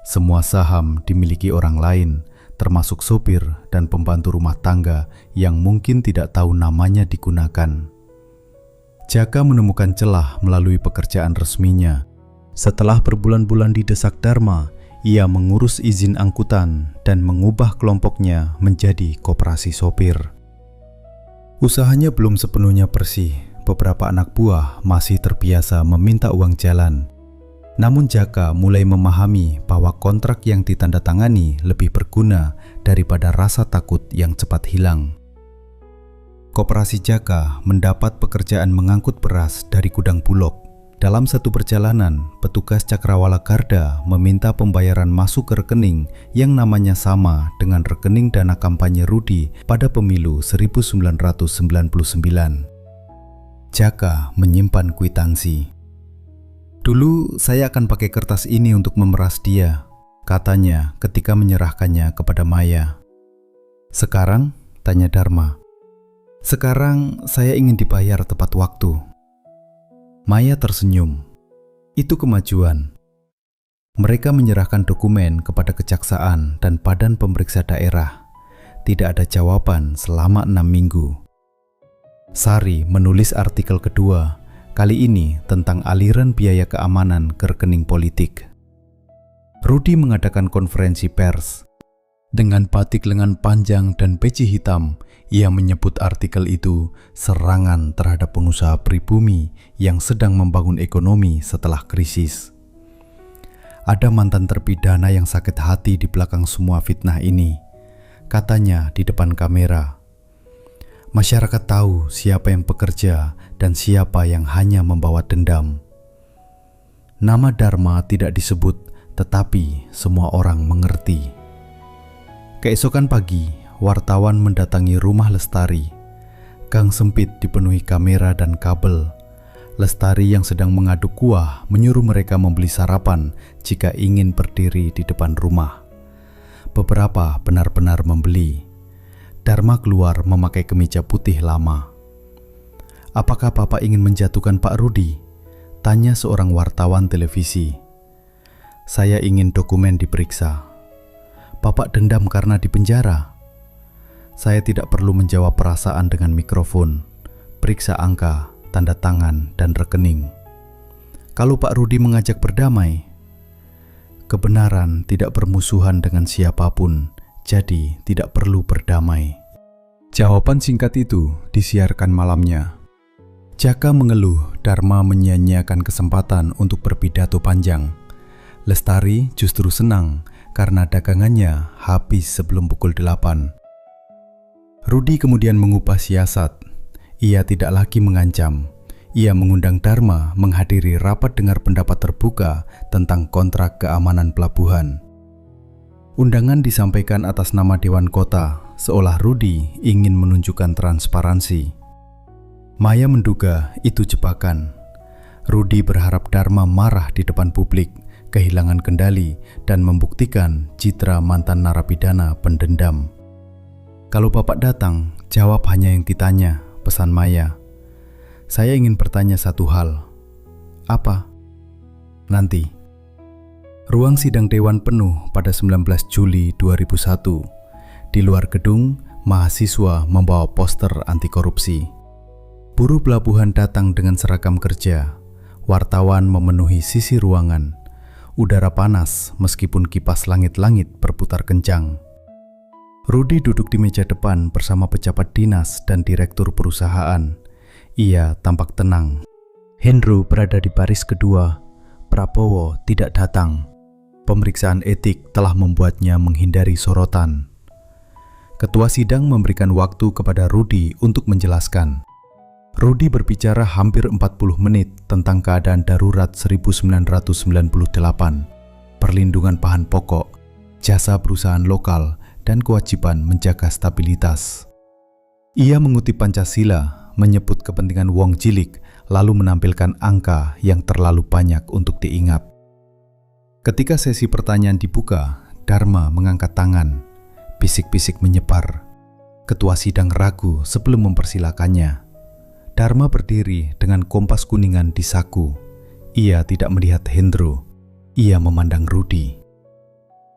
Semua saham dimiliki orang lain, termasuk sopir dan pembantu rumah tangga yang mungkin tidak tahu namanya digunakan. Jaka menemukan celah melalui pekerjaan resminya. Setelah berbulan-bulan didesak Dharma, ia mengurus izin angkutan dan mengubah kelompoknya menjadi koperasi sopir. Usahanya belum sepenuhnya bersih. Beberapa anak buah masih terbiasa meminta uang jalan. Namun Jaka mulai memahami bahwa kontrak yang ditandatangani lebih berguna daripada rasa takut yang cepat hilang. Koperasi Jaka mendapat pekerjaan mengangkut beras dari gudang Bulog. Dalam satu perjalanan, petugas Cakrawala Garda meminta pembayaran masuk ke rekening yang namanya sama dengan rekening dana kampanye Rudi pada pemilu 1999. Jaka menyimpan kwitansi. Dulu saya akan pakai kertas ini untuk memeras dia, katanya ketika menyerahkannya kepada Maya. Sekarang? Tanya Dharma. Sekarang saya ingin dibayar tepat waktu. Maya tersenyum. Itu kemajuan. Mereka menyerahkan dokumen kepada kejaksaan dan badan pemeriksa daerah. Tidak ada jawaban selama 6 minggu. Sari menulis artikel kedua, kali ini tentang aliran biaya keamanan ke rekening politik. Rudi mengadakan konferensi pers. Dengan batik lengan panjang dan peci hitam, Ia menyebut artikel itu serangan terhadap pengusaha pribumi yang sedang membangun ekonomi setelah krisis. Ada mantan terpidana yang sakit hati di belakang semua fitnah ini, katanya di depan kamera. Masyarakat tahu siapa yang bekerja dan siapa yang hanya membawa dendam. Nama Dharma tidak disebut, tetapi semua orang mengerti. Keesokan pagi, wartawan mendatangi rumah Lestari. Gang sempit dipenuhi kamera dan kabel. Lestari yang sedang mengaduk kuah menyuruh mereka membeli sarapan jika ingin berdiri di depan rumah. Beberapa benar-benar membeli. Dharma keluar memakai kemeja putih lama. "Apakah Bapak ingin menjatuhkan Pak Rudi?" tanya seorang wartawan televisi. "Saya ingin dokumen diperiksa." "Bapak dendam karena dipenjara?" "Saya tidak perlu menjawab perasaan dengan mikrofon. Periksa angka, tanda tangan, dan rekening." "Kalau Pak Rudi mengajak berdamai?" "Kebenaran tidak bermusuhan dengan siapapun, jadi tidak perlu berdamai." Jawaban singkat itu disiarkan malamnya. Jaka mengeluh Dharma menyia-nyiakan kesempatan untuk berpidato panjang. Lestari justru senang karena dagangannya habis sebelum pukul 8. Rudi kemudian mengubah siasat. Ia tidak lagi mengancam. Ia mengundang Dharma menghadiri rapat dengar pendapat terbuka tentang kontrak keamanan pelabuhan. Undangan disampaikan atas nama Dewan Kota, seolah Rudi ingin menunjukkan transparansi. Maya menduga itu jebakan. Rudi berharap Dharma marah di depan publik, kehilangan kendali, dan membuktikan citra mantan narapidana pendendam. "Kalau Bapak datang, jawab hanya yang ditanya," pesan Maya. "Saya ingin bertanya satu hal." "Apa?" "Nanti." Ruang sidang dewan penuh pada 19 Juli 2001. Di luar gedung, mahasiswa membawa poster anti korupsi. Buruh pelabuhan datang dengan seragam kerja. Wartawan memenuhi sisi ruangan. Udara panas meskipun kipas langit-langit berputar kencang. Rudi duduk di meja depan bersama pejabat dinas dan direktur perusahaan. Ia tampak tenang. Hendro berada di baris kedua. Prabowo tidak datang. Pemeriksaan etik telah membuatnya menghindari sorotan. Ketua sidang memberikan waktu kepada Rudi untuk menjelaskan. Rudi berbicara hampir 40 menit tentang keadaan darurat 1998, perlindungan bahan pokok, jasa perusahaan lokal, dan kewajiban menjaga stabilitas. Ia mengutip Pancasila, menyebut kepentingan Wong Cilik, lalu menampilkan angka yang terlalu banyak untuk diingat. Ketika sesi pertanyaan dibuka, Dharma mengangkat tangan. Bisik-bisik menyebar. Ketua sidang ragu sebelum mempersilakannya. Dharma berdiri dengan kompas kuningan di saku. Ia tidak melihat Hendro. Ia memandang Rudi.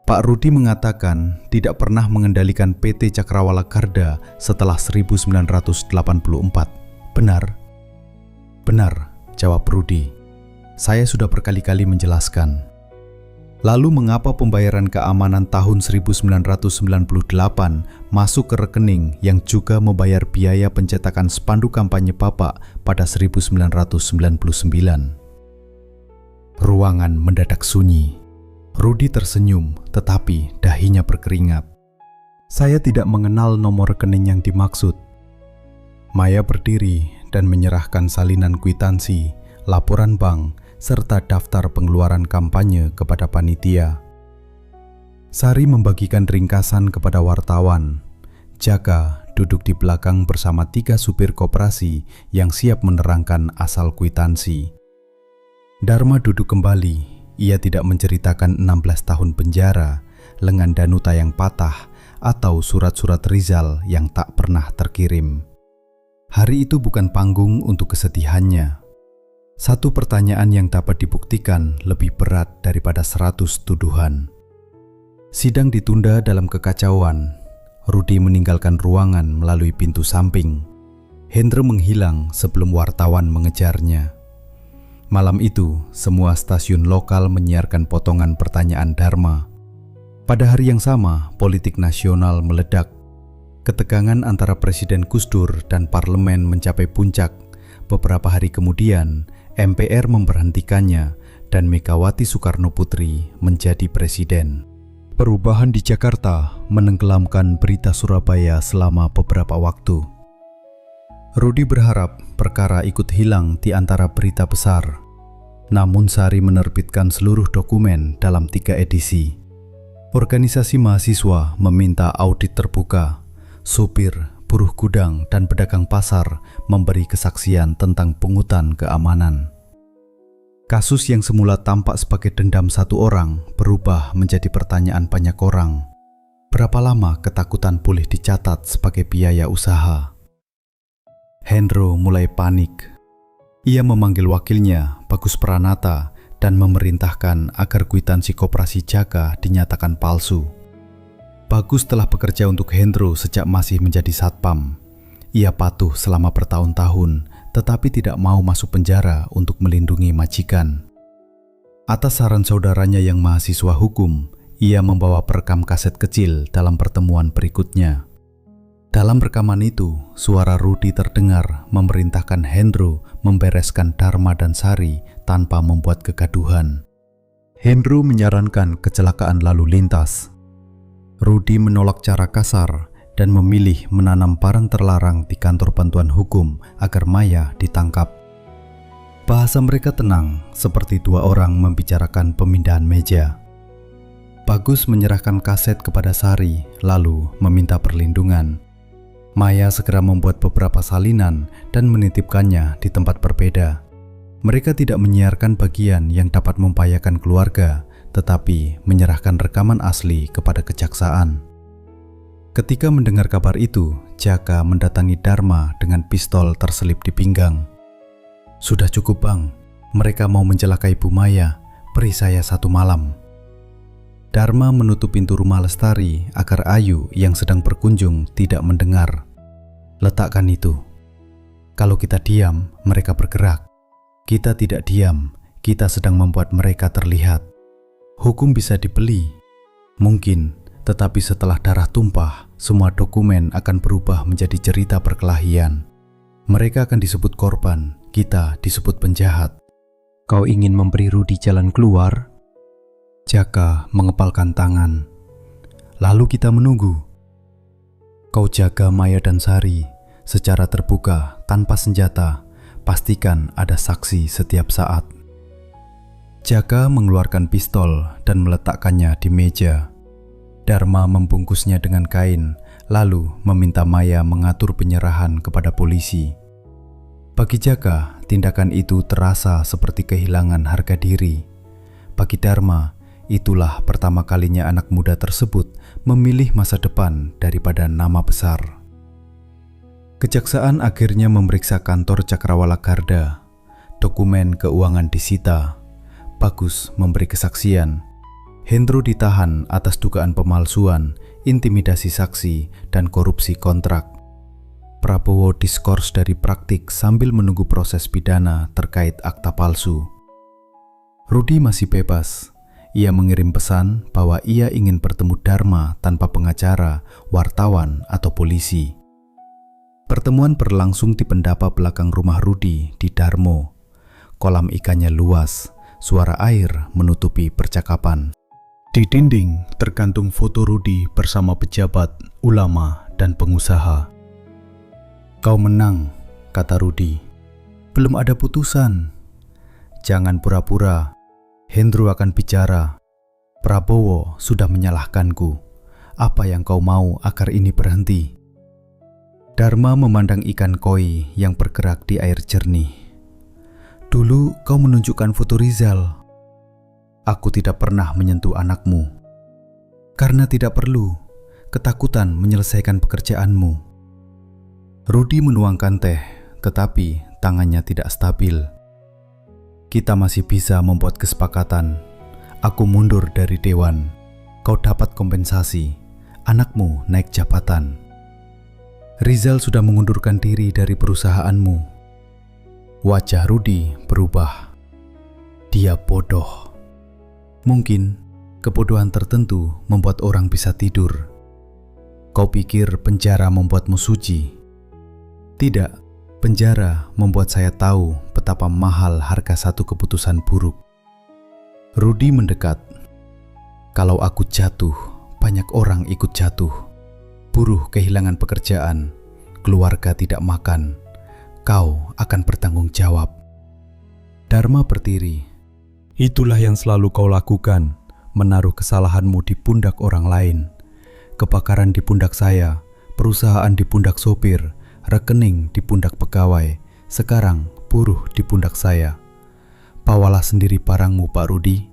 Pak Rudi mengatakan tidak pernah mengendalikan PT Cakrawala Garda setelah 1984. Benar? Benar, jawab Rudi. Saya sudah berkali-kali menjelaskan. Lalu mengapa pembayaran keamanan tahun 1998 masuk ke rekening yang juga membayar biaya pencetakan spanduk kampanye Bapak pada 1999? Ruangan mendadak sunyi. Rudi tersenyum, tetapi dahinya berkeringat. Saya tidak mengenal nomor rekening yang dimaksud. Maya berdiri dan menyerahkan salinan kwitansi, laporan bank, serta daftar pengeluaran kampanye kepada panitia. Sari membagikan ringkasan kepada wartawan. Jaka duduk di belakang bersama 3 supir koperasi yang siap menerangkan asal kwitansi. Dharma duduk kembali. Ia tidak menceritakan 16 tahun penjara, lengan Danuta yang patah, atau surat-surat Rizal yang tak pernah terkirim. Hari itu bukan panggung untuk kesedihannya. Satu pertanyaan yang dapat dibuktikan lebih berat daripada 100 tuduhan. Sidang ditunda dalam kekacauan. Rudi meninggalkan ruangan melalui pintu samping. Hendro menghilang sebelum wartawan mengejarnya. Malam itu, semua stasiun lokal menyiarkan potongan pertanyaan Dharma. Pada hari yang sama, politik nasional meledak. Ketegangan antara Presiden Gus Dur dan parlemen mencapai puncak. Beberapa hari kemudian, MPR memberhentikannya dan Megawati Soekarnoputri menjadi presiden. Perubahan di Jakarta menenggelamkan berita Surabaya selama beberapa waktu. Rudi berharap perkara ikut hilang di antara berita besar. Namun Sari menerbitkan seluruh dokumen dalam 3 edisi. Organisasi mahasiswa meminta audit terbuka. Supir, buruh gudang, dan pedagang pasar memberi kesaksian tentang pungutan keamanan. Kasus yang semula tampak sebagai dendam satu orang berubah menjadi pertanyaan banyak orang. Berapa lama ketakutan boleh dicatat sebagai biaya usaha? Hendro mulai panik. Ia memanggil wakilnya, Bagus Pranata, dan memerintahkan agar kwitansi koperasi Jaka dinyatakan palsu. Bagus telah bekerja untuk Hendro sejak masih menjadi satpam. Ia patuh selama bertahun-tahun, tetapi tidak mau masuk penjara untuk melindungi majikan. Atas saran saudaranya yang mahasiswa hukum, ia membawa perekam kaset kecil dalam pertemuan berikutnya. Dalam rekaman itu, suara Rudi terdengar memerintahkan Hendro membereskan Dharma dan Sari tanpa membuat kegaduhan. Hendro menyarankan kecelakaan lalu lintas. Rudi menolak cara kasar dan memilih menanam barang terlarang di kantor bantuan hukum agar Maya ditangkap. Bahasa mereka tenang, seperti dua orang membicarakan pemindahan meja. Bagus menyerahkan kaset kepada Sari, lalu meminta perlindungan. Maya segera membuat beberapa salinan dan menitipkannya di tempat berbeda. Mereka tidak menyiarkan bagian yang dapat membahayakan keluarga, tetapi menyerahkan rekaman asli kepada kejaksaan. Ketika mendengar kabar itu, Jaka mendatangi Dharma dengan pistol terselip di pinggang. "Sudah cukup, Bang. Mereka mau mencelakai Bu Maya. Beri saya 1 malam." Dharma menutup pintu rumah Lestari agar Ayu yang sedang berkunjung tidak mendengar. "Letakkan itu. Kalau kita diam, mereka bergerak. Kita tidak diam, kita sedang membuat mereka terlihat. Hukum bisa dibeli, mungkin, tetapi setelah darah tumpah, semua dokumen akan berubah menjadi cerita perkelahian. Mereka akan disebut korban, kita disebut penjahat. Kau ingin memberi Rudi jalan keluar?" Jaka mengepalkan tangan. "Lalu kita menunggu. Kau jaga Maya dan Sari secara terbuka, tanpa senjata. Pastikan ada saksi setiap saat." Jaka mengeluarkan pistol dan meletakkannya di meja. Dharma membungkusnya dengan kain, lalu meminta Maya mengatur penyerahan kepada polisi. Bagi Jaka, tindakan itu terasa seperti kehilangan harga diri. Bagi Dharma, itulah pertama kalinya anak muda tersebut memilih masa depan daripada nama besar. Kejaksaan akhirnya memeriksa kantor Cakrawala Garda. Dokumen keuangan disita. Bagus memberi kesaksian. Hendro ditahan atas dugaan pemalsuan, intimidasi saksi, dan korupsi kontrak. Prabowo diskors dari praktik sambil menunggu proses pidana terkait akta palsu. Rudi masih bebas. Ia mengirim pesan bahwa ia ingin bertemu Dharma tanpa pengacara, wartawan, atau polisi. Pertemuan berlangsung di pendapa belakang rumah Rudi di Darmo. Kolam ikannya luas, suara air menutupi percakapan. Di dinding tergantung foto Rudi bersama pejabat, ulama, dan pengusaha. "Kau menang," kata Rudi. "Belum ada putusan. Jangan pura-pura. Hendro akan bicara. Prabowo sudah menyalahkanku. Apa yang kau mau agar ini berhenti?" Dharma memandang ikan koi yang bergerak di air jernih. "Dulu kau menunjukkan foto Rizal. Aku tidak pernah menyentuh anakmu. Karena tidak perlu, ketakutan menyelesaikan pekerjaanmu." Rudi menuangkan teh, tetapi tangannya tidak stabil. "Kita masih bisa membuat kesepakatan. Aku mundur dari dewan. Kau dapat kompensasi. Anakmu naik jabatan. Rizal sudah mengundurkan diri dari perusahaanmu." Wajah Rudi berubah. Dia bodoh. Mungkin kebodohan tertentu membuat orang bisa tidur. Kau pikir penjara membuatmu suci? Tidak, penjara membuat saya tahu betapa mahal harga satu keputusan buruk. Rudy mendekat. Kalau aku jatuh, banyak orang ikut jatuh. Buruh kehilangan pekerjaan, keluarga tidak makan. Kau akan bertanggung jawab. Dharma berdiri. Itulah yang selalu kau lakukan, menaruh kesalahanmu di pundak orang lain. Kebakaran di pundak saya, perusahaan di pundak sopir, rekening di pundak pegawai, sekarang buruh di pundak saya. Bawalah sendiri barangmu, Pak Rudy.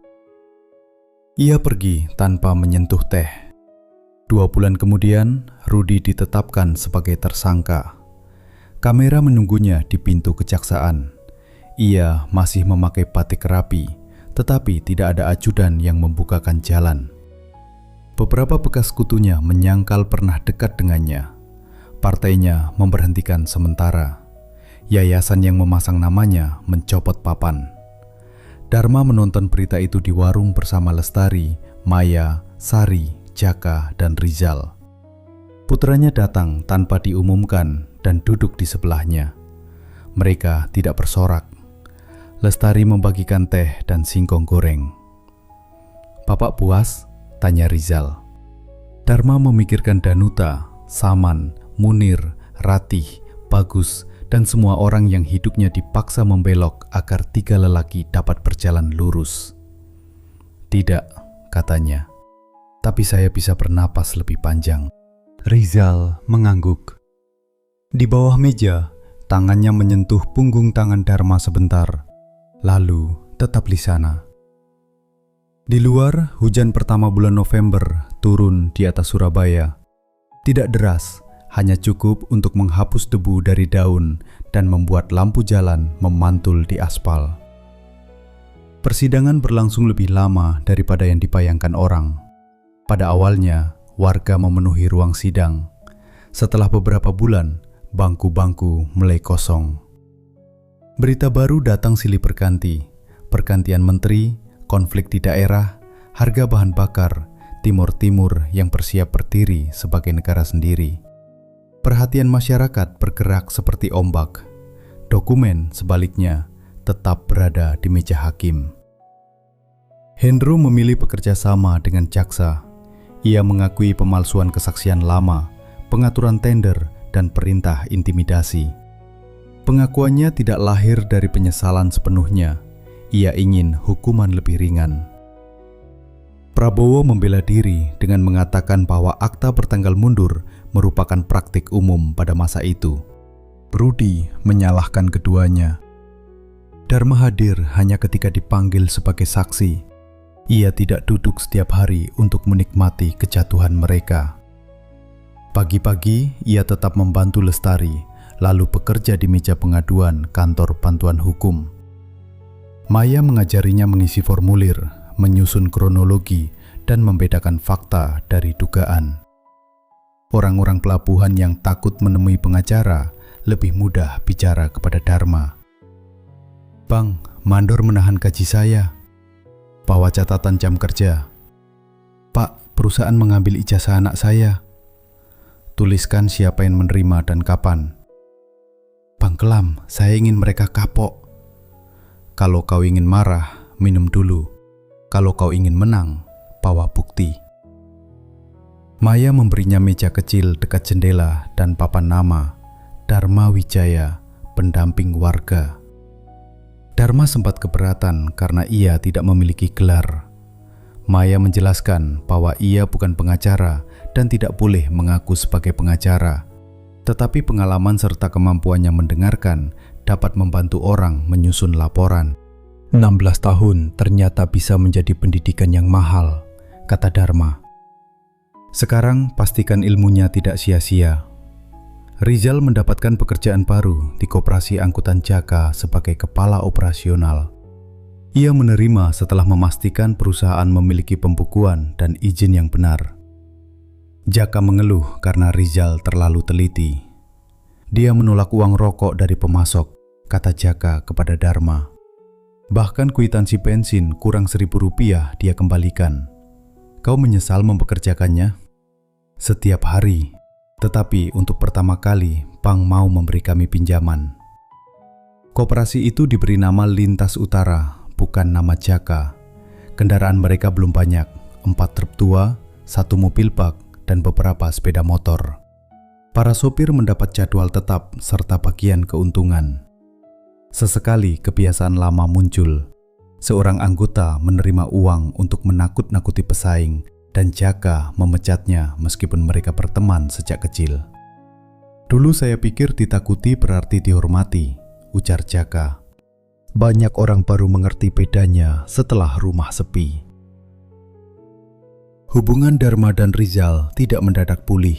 Ia pergi tanpa menyentuh teh. 2 bulan kemudian, Rudy ditetapkan sebagai tersangka. Kamera menunggunya di pintu kejaksaan. Ia masih memakai batik rapi, tetapi tidak ada ajudan yang membukakan jalan. Beberapa bekas kutunya menyangkal pernah dekat dengannya. Partainya memberhentikan sementara. Yayasan yang memasang namanya mencopot papan. Dharma menonton berita itu di warung bersama Lestari, Maya, Sari, Jaka, dan Rizal. Putranya datang tanpa diumumkan dan duduk di sebelahnya. Mereka tidak bersorak. Lestari membagikan teh dan singkong goreng. "Bapak puas?" tanya Rizal. Dharma memikirkan Danuta, Saman, Munir, Ratih, Bagus, dan semua orang yang hidupnya dipaksa membelok agar 3 lelaki dapat berjalan lurus. "Tidak," katanya, "tapi saya bisa bernapas lebih panjang." Rizal mengangguk. Di bawah meja, tangannya menyentuh punggung tangan Dharma sebentar, lalu tetap di sana. Di luar, hujan pertama bulan November turun di atas Surabaya. Tidak deras, hanya cukup untuk menghapus debu dari daun dan membuat lampu jalan memantul di aspal. Persidangan berlangsung lebih lama daripada yang dibayangkan orang. Pada awalnya, warga memenuhi ruang sidang. Setelah beberapa bulan, bangku-bangku mulai kosong. Berita baru datang silih berganti. Pergantian menteri, konflik di daerah, harga bahan bakar, Timur-Timur yang bersiap berdiri sebagai negara sendiri. Perhatian masyarakat bergerak seperti ombak. Dokumen sebaliknya tetap berada di meja hakim. Hendro memilih bekerja sama dengan jaksa. Ia mengakui pemalsuan kesaksian lama, pengaturan tender, dan perintah intimidasi. Pengakuannya tidak lahir dari penyesalan sepenuhnya. Ia ingin hukuman lebih ringan. Prabowo membela diri dengan mengatakan bahwa akta bertanggal mundur merupakan praktik umum pada masa itu. Rudy menyalahkan keduanya. Dharma hadir hanya ketika dipanggil sebagai saksi. Ia tidak duduk setiap hari untuk menikmati kejatuhan mereka. Pagi-pagi ia tetap membantu Lestari, lalu bekerja di meja pengaduan kantor bantuan hukum. Maya mengajarinya mengisi formulir, menyusun kronologi, dan membedakan fakta dari dugaan. Orang-orang pelabuhan yang takut menemui pengacara lebih mudah bicara kepada Dharma. "Bang, mandor menahan gaji saya." "Bawa catatan jam kerja." "Pak, perusahaan mengambil ijazah anak saya." "Tuliskan siapa yang menerima dan kapan." "Bang Kelam, saya ingin mereka kapok." "Kalau kau ingin marah, minum dulu. Kalau kau ingin menang, bawa bukti." Maya memberinya meja kecil dekat jendela dan papan nama, Dharma Wijaya, pendamping warga. Dharma sempat keberatan karena ia tidak memiliki gelar. Maya menjelaskan bahwa ia bukan pengacara dan tidak boleh mengaku sebagai pengacara, tetapi pengalaman serta kemampuannya mendengarkan dapat membantu orang menyusun laporan. 16 tahun ternyata bisa menjadi pendidikan yang mahal, kata Dharma. Sekarang pastikan ilmunya tidak sia-sia. Rizal mendapatkan pekerjaan baru di Koperasi Angkutan Jaka sebagai kepala operasional. Ia menerima setelah memastikan perusahaan memiliki pembukuan dan izin yang benar. Jaka mengeluh karena Rizal terlalu teliti. Dia menolak uang rokok dari pemasok, kata Jaka kepada Dharma. Bahkan kwitansi bensin kurang 1.000 rupiah dia kembalikan. Kau menyesal mempekerjakannya? setiap hari. Tetapi untuk pertama kali, bank mau memberi kami pinjaman. Koperasi itu diberi nama Lintas Utara, bukan nama Jaka. Kendaraan mereka belum banyak, 4 truk tua, 1 mobil bak, dan beberapa sepeda motor. Para sopir mendapat jadwal tetap serta bagian keuntungan. Sesekali kebiasaan lama muncul. Seorang anggota menerima uang untuk menakut-nakuti pesaing, dan Jaka memecatnya meskipun mereka berteman sejak kecil. Dulu saya pikir ditakuti berarti dihormati, ujar Jaka. Banyak orang baru mengerti bedanya setelah rumah sepi. Hubungan Dharma dan Rizal tidak mendadak pulih.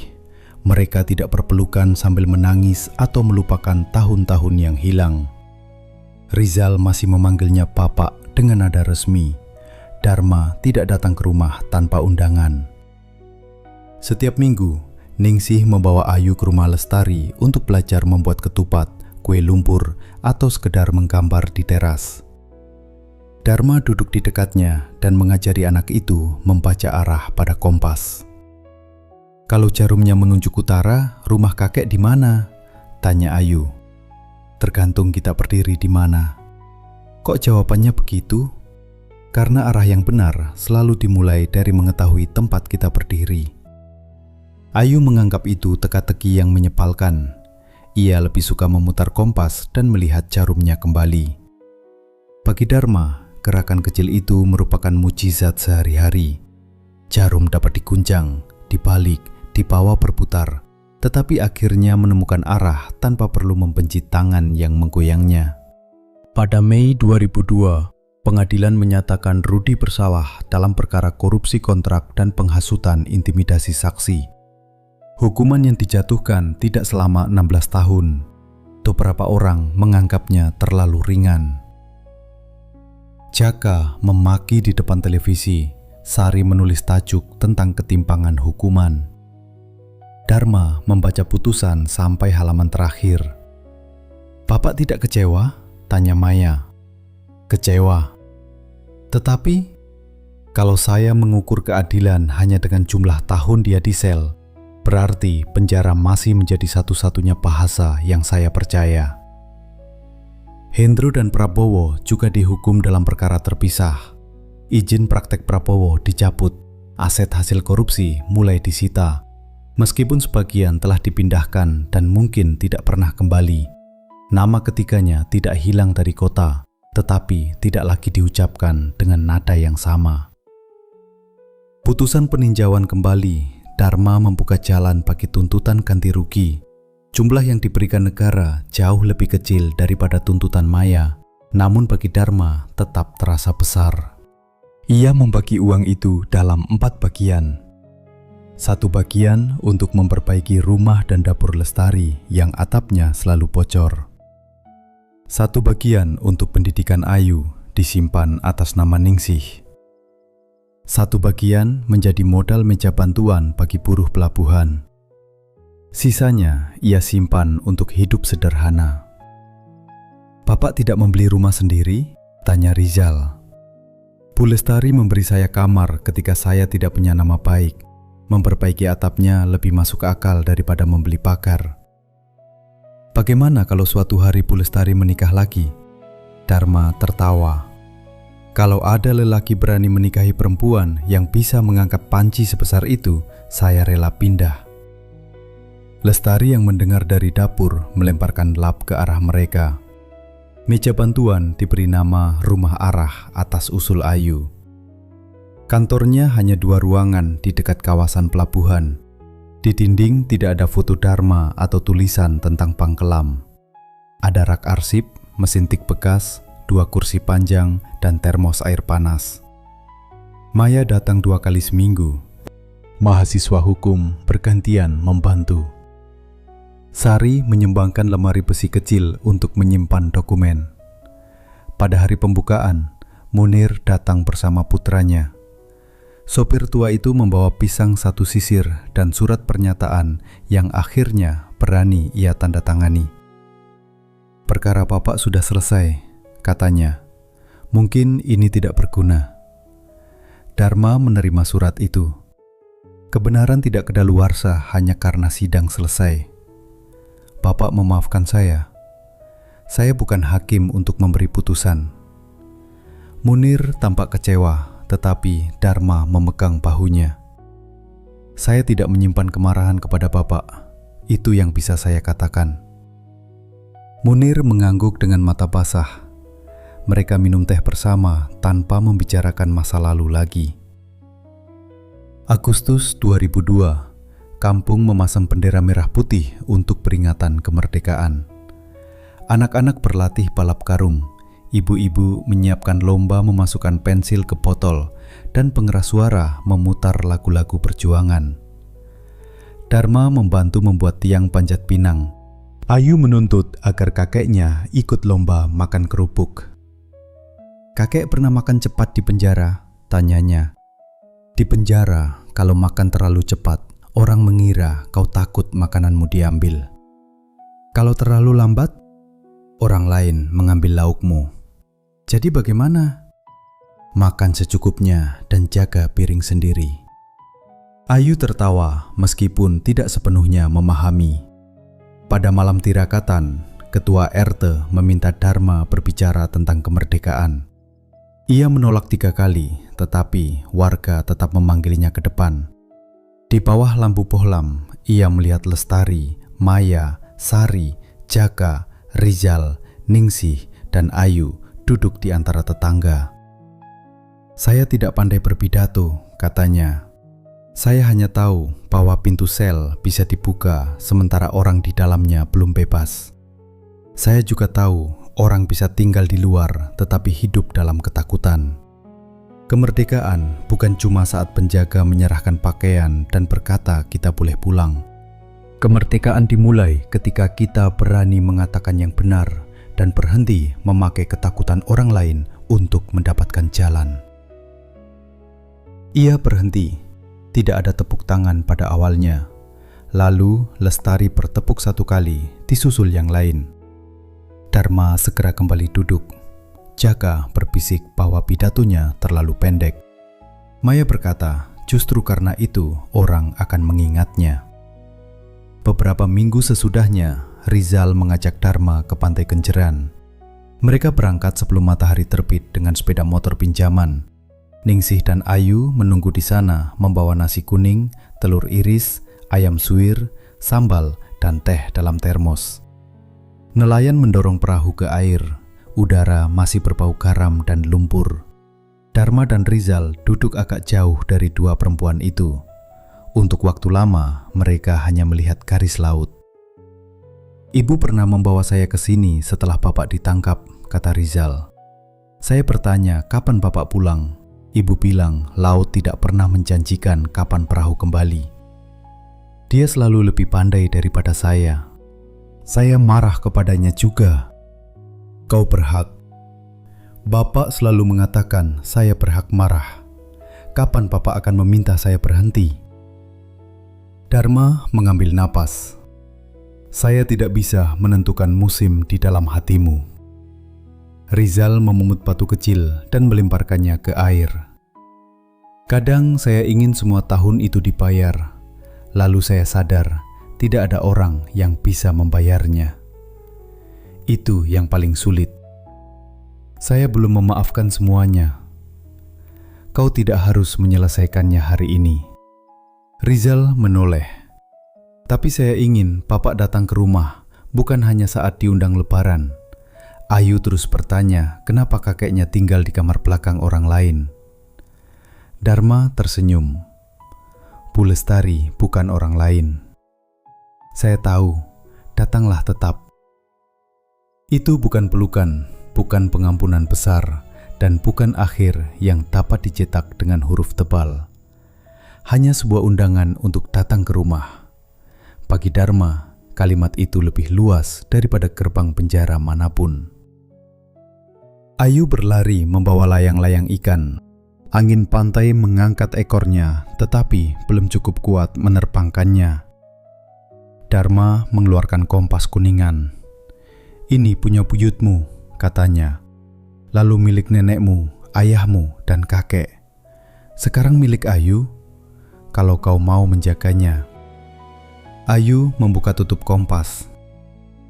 Mereka tidak berpelukan sambil menangis atau melupakan tahun-tahun yang hilang. Rizal masih memanggilnya Bapak dengan nada resmi. Dharma tidak datang ke rumah tanpa undangan. Setiap minggu, Ningsih membawa Ayu ke rumah Lestari untuk belajar membuat ketupat, kue lumpur, atau sekedar menggambar di teras. Dharma duduk di dekatnya dan mengajari anak itu membaca arah pada kompas. Kalau jarumnya menunjuk utara, rumah kakek di mana? Tanya Ayu. Tergantung kita berdiri di mana. Kok jawabannya begitu? Karena arah yang benar selalu dimulai dari mengetahui tempat kita berdiri. Ayu menganggap itu teka-teki yang menyepalkan. Ia lebih suka memutar kompas dan melihat jarumnya kembali. Bagi Dharma, gerakan kecil itu merupakan mukjizat sehari-hari. Jarum dapat diguncang, dibalik, dibawa berputar, tetapi akhirnya menemukan arah tanpa perlu membenci tangan yang menggoyangnya. Pada Mei 2002, pengadilan menyatakan Rudi bersalah dalam perkara korupsi kontrak dan penghasutan intimidasi saksi. Hukuman yang dijatuhkan tidak selama 16 tahun. Beberapa orang menganggapnya terlalu ringan. Jaka memaki di depan televisi. Sari menulis tajuk tentang ketimpangan hukuman. Dharma membaca putusan sampai halaman terakhir. Bapak tidak kecewa? Tanya Maya. Kecewa. Tetapi, kalau saya mengukur keadilan hanya dengan jumlah tahun dia di sel, berarti penjara masih menjadi satu-satunya bahasa yang saya percaya. Hendro dan Prabowo juga dihukum dalam perkara terpisah. Izin praktek Prabowo dicabut, aset hasil korupsi mulai disita, meskipun sebagian telah dipindahkan dan mungkin tidak pernah kembali. Nama ketiganya tidak hilang dari kota, tetapi tidak lagi diucapkan dengan nada yang sama. Putusan peninjauan kembali, Dharma membuka jalan bagi tuntutan ganti rugi. Jumlah yang diberikan negara jauh lebih kecil daripada tuntutan Maya, namun bagi Dharma tetap terasa besar. Ia membagi uang itu dalam 4 bagian. 1 bagian untuk memperbaiki rumah dan dapur Lestari yang atapnya selalu bocor. 1 bagian untuk pendidikan Ayu disimpan atas nama Ningsih. 1 bagian menjadi modal meja bantuan bagi buruh pelabuhan. Sisanya ia simpan untuk hidup sederhana. Bapak tidak membeli rumah sendiri? Tanya Rizal. Bu Lestari memberi saya kamar ketika saya tidak punya nama baik. Memperbaiki atapnya lebih masuk akal daripada membeli pagar. Bagaimana kalau suatu hari Bu Lestari menikah lagi? Dharma tertawa. Kalau ada lelaki berani menikahi perempuan yang bisa mengangkat panci sebesar itu, saya rela pindah. Lestari yang mendengar dari dapur melemparkan lap ke arah mereka. Meja bantuan diberi nama Rumah Arah atas usul Ayu. Kantornya hanya 2 ruangan di dekat kawasan pelabuhan. Di dinding tidak ada foto Dharma atau tulisan tentang pangkelam. Ada rak arsip, mesin tik bekas, 2 kursi panjang, dan termos air panas. Maya datang 2 kali seminggu. Mahasiswa hukum bergantian membantu. Sari menyumbangkan lemari besi kecil untuk menyimpan dokumen. Pada hari pembukaan, Munir datang bersama putranya. Sopir tua itu membawa pisang 1 sisir dan surat pernyataan yang akhirnya berani ia tanda tangani. Perkara Bapak sudah selesai, katanya. Mungkin ini tidak berguna. Dharma menerima surat itu. Kebenaran tidak kedaluarsa hanya karena sidang selesai. Bapak memaafkan saya. Saya bukan hakim untuk memberi putusan. Munir tampak kecewa, tetapi Dharma memegang bahunya. Saya tidak menyimpan kemarahan kepada Bapak. Itu yang bisa saya katakan. Munir mengangguk dengan mata basah. Mereka minum teh bersama tanpa membicarakan masa lalu lagi. Agustus 2002, kampung memasang bendera merah putih untuk peringatan kemerdekaan. Anak-anak berlatih balap karung, ibu-ibu menyiapkan lomba memasukkan pensil ke botol, dan pengeras suara memutar lagu-lagu perjuangan. Dharma membantu membuat tiang panjat pinang. Ayu menuntut agar kakeknya ikut lomba makan kerupuk. "Kakek pernah makan cepat di penjara?" tanyanya. "Di penjara, kalau makan terlalu cepat, orang mengira kau takut makananmu diambil. Kalau terlalu lambat, orang lain mengambil laukmu. Jadi bagaimana?" "Makan secukupnya dan jaga piring sendiri." Ayu tertawa meskipun tidak sepenuhnya memahami. Pada malam tirakatan, Ketua RT meminta Dharma berbicara tentang kemerdekaan. Ia menolak 3 kali, tetapi warga tetap memanggilnya ke depan. Di bawah lampu bohlam, ia melihat Lestari, Maya, Sari, Jaka, Rizal, Ningsih, dan Ayu duduk di antara tetangga. "Saya tidak pandai berpidato," katanya. "Saya hanya tahu bahwa pintu sel bisa dibuka sementara orang di dalamnya belum bebas. Saya juga tahu orang bisa tinggal di luar tetapi hidup dalam ketakutan. Kemerdekaan bukan cuma saat penjaga menyerahkan pakaian dan berkata kita boleh pulang. Kemerdekaan dimulai ketika kita berani mengatakan yang benar dan berhenti memakai ketakutan orang lain untuk mendapatkan jalan." Ia berhenti. Tidak ada tepuk tangan pada awalnya. Lalu Lestari bertepuk 1 kali, disusul yang lain. Dharma segera kembali duduk. Jaka berbisik bahwa pidatonya terlalu pendek. Maya berkata, justru karena itu orang akan mengingatnya. Beberapa minggu sesudahnya, Rizal mengajak Dharma ke Pantai Kenjeran. Mereka berangkat sebelum matahari terbit dengan sepeda motor pinjaman. Ningsih dan Ayu menunggu di sana membawa nasi kuning, telur iris, ayam suwir, sambal, dan teh dalam termos. Nelayan mendorong perahu ke air. Udara masih berbau garam dan lumpur. Dharma dan Rizal duduk agak jauh dari 2 perempuan itu. Untuk waktu lama, mereka hanya melihat garis laut. "Ibu pernah membawa saya ke sini setelah Bapak ditangkap," kata Rizal. "Saya bertanya kapan Bapak pulang. Ibu bilang laut tidak pernah menjanjikan kapan perahu kembali. Dia selalu lebih pandai daripada saya. Saya marah kepadanya juga." "Kau berhak. Bapak selalu mengatakan saya berhak marah. Kapan Bapak akan meminta saya berhenti?" Dharma mengambil napas. "Saya tidak bisa menentukan musim di dalam hatimu." Rizal memungut batu kecil dan melemparkannya ke air. "Kadang saya ingin semua tahun itu dibayar. Lalu saya sadar tidak ada orang yang bisa membayarnya. Itu yang paling sulit. Saya belum memaafkan semuanya. Kau tidak harus menyelesaikannya hari ini." Rizal menoleh. "Tapi saya ingin Bapak datang ke rumah, bukan hanya saat diundang lebaran." Ayu terus bertanya kenapa kakeknya tinggal di kamar belakang orang lain. Dharma tersenyum. "Bu Lestari bukan orang lain. Saya tahu, datanglah tetap." Itu bukan pelukan, bukan pengampunan besar, dan bukan akhir yang dapat dicetak dengan huruf tebal. Hanya sebuah undangan untuk datang ke rumah. Bagi Dharma, kalimat itu lebih luas daripada gerbang penjara manapun. Ayu berlari membawa layang-layang ikan. Angin pantai mengangkat ekornya, tetapi belum cukup kuat menerbangkannya. Dharma mengeluarkan kompas kuningan. "Ini punya buyutmu," katanya. "Lalu milik nenekmu, ayahmu, dan kakek. Sekarang milik Ayu." kalau kau mau menjaganya. Ayu membuka tutup kompas.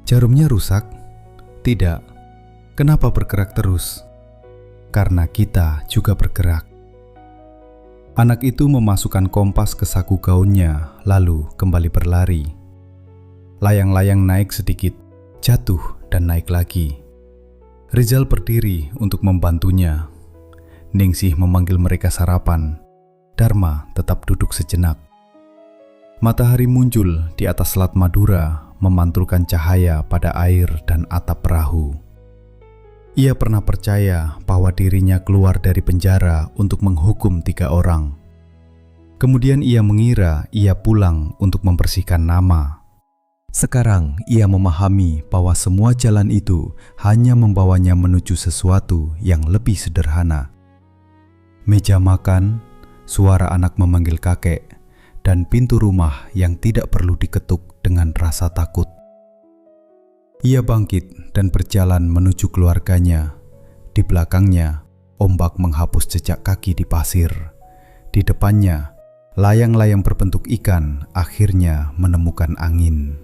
Jarumnya rusak? Tidak. Kenapa bergerak terus? Karena kita juga bergerak. Anak itu memasukkan kompas ke saku gaunnya, lalu kembali berlari. Layang-layang naik sedikit, jatuh dan naik lagi. Rizal berdiri untuk membantunya. Ningsih memanggil mereka sarapan. Dharma tetap duduk sejenak. Matahari muncul di atas Selat Madura, memantulkan cahaya pada air dan atap perahu. Ia pernah percaya bahwa dirinya keluar dari penjara untuk menghukum 3 orang. Kemudian ia mengira ia pulang untuk membersihkan nama. Sekarang ia memahami bahwa semua jalan itu hanya membawanya menuju sesuatu yang lebih sederhana. Meja makan, suara anak memanggil kakek, dan pintu rumah yang tidak perlu diketuk dengan rasa takut. Ia bangkit dan berjalan menuju keluarganya. Di belakangnya, ombak menghapus jejak kaki di pasir. Di depannya, layang-layang berbentuk ikan akhirnya menemukan angin.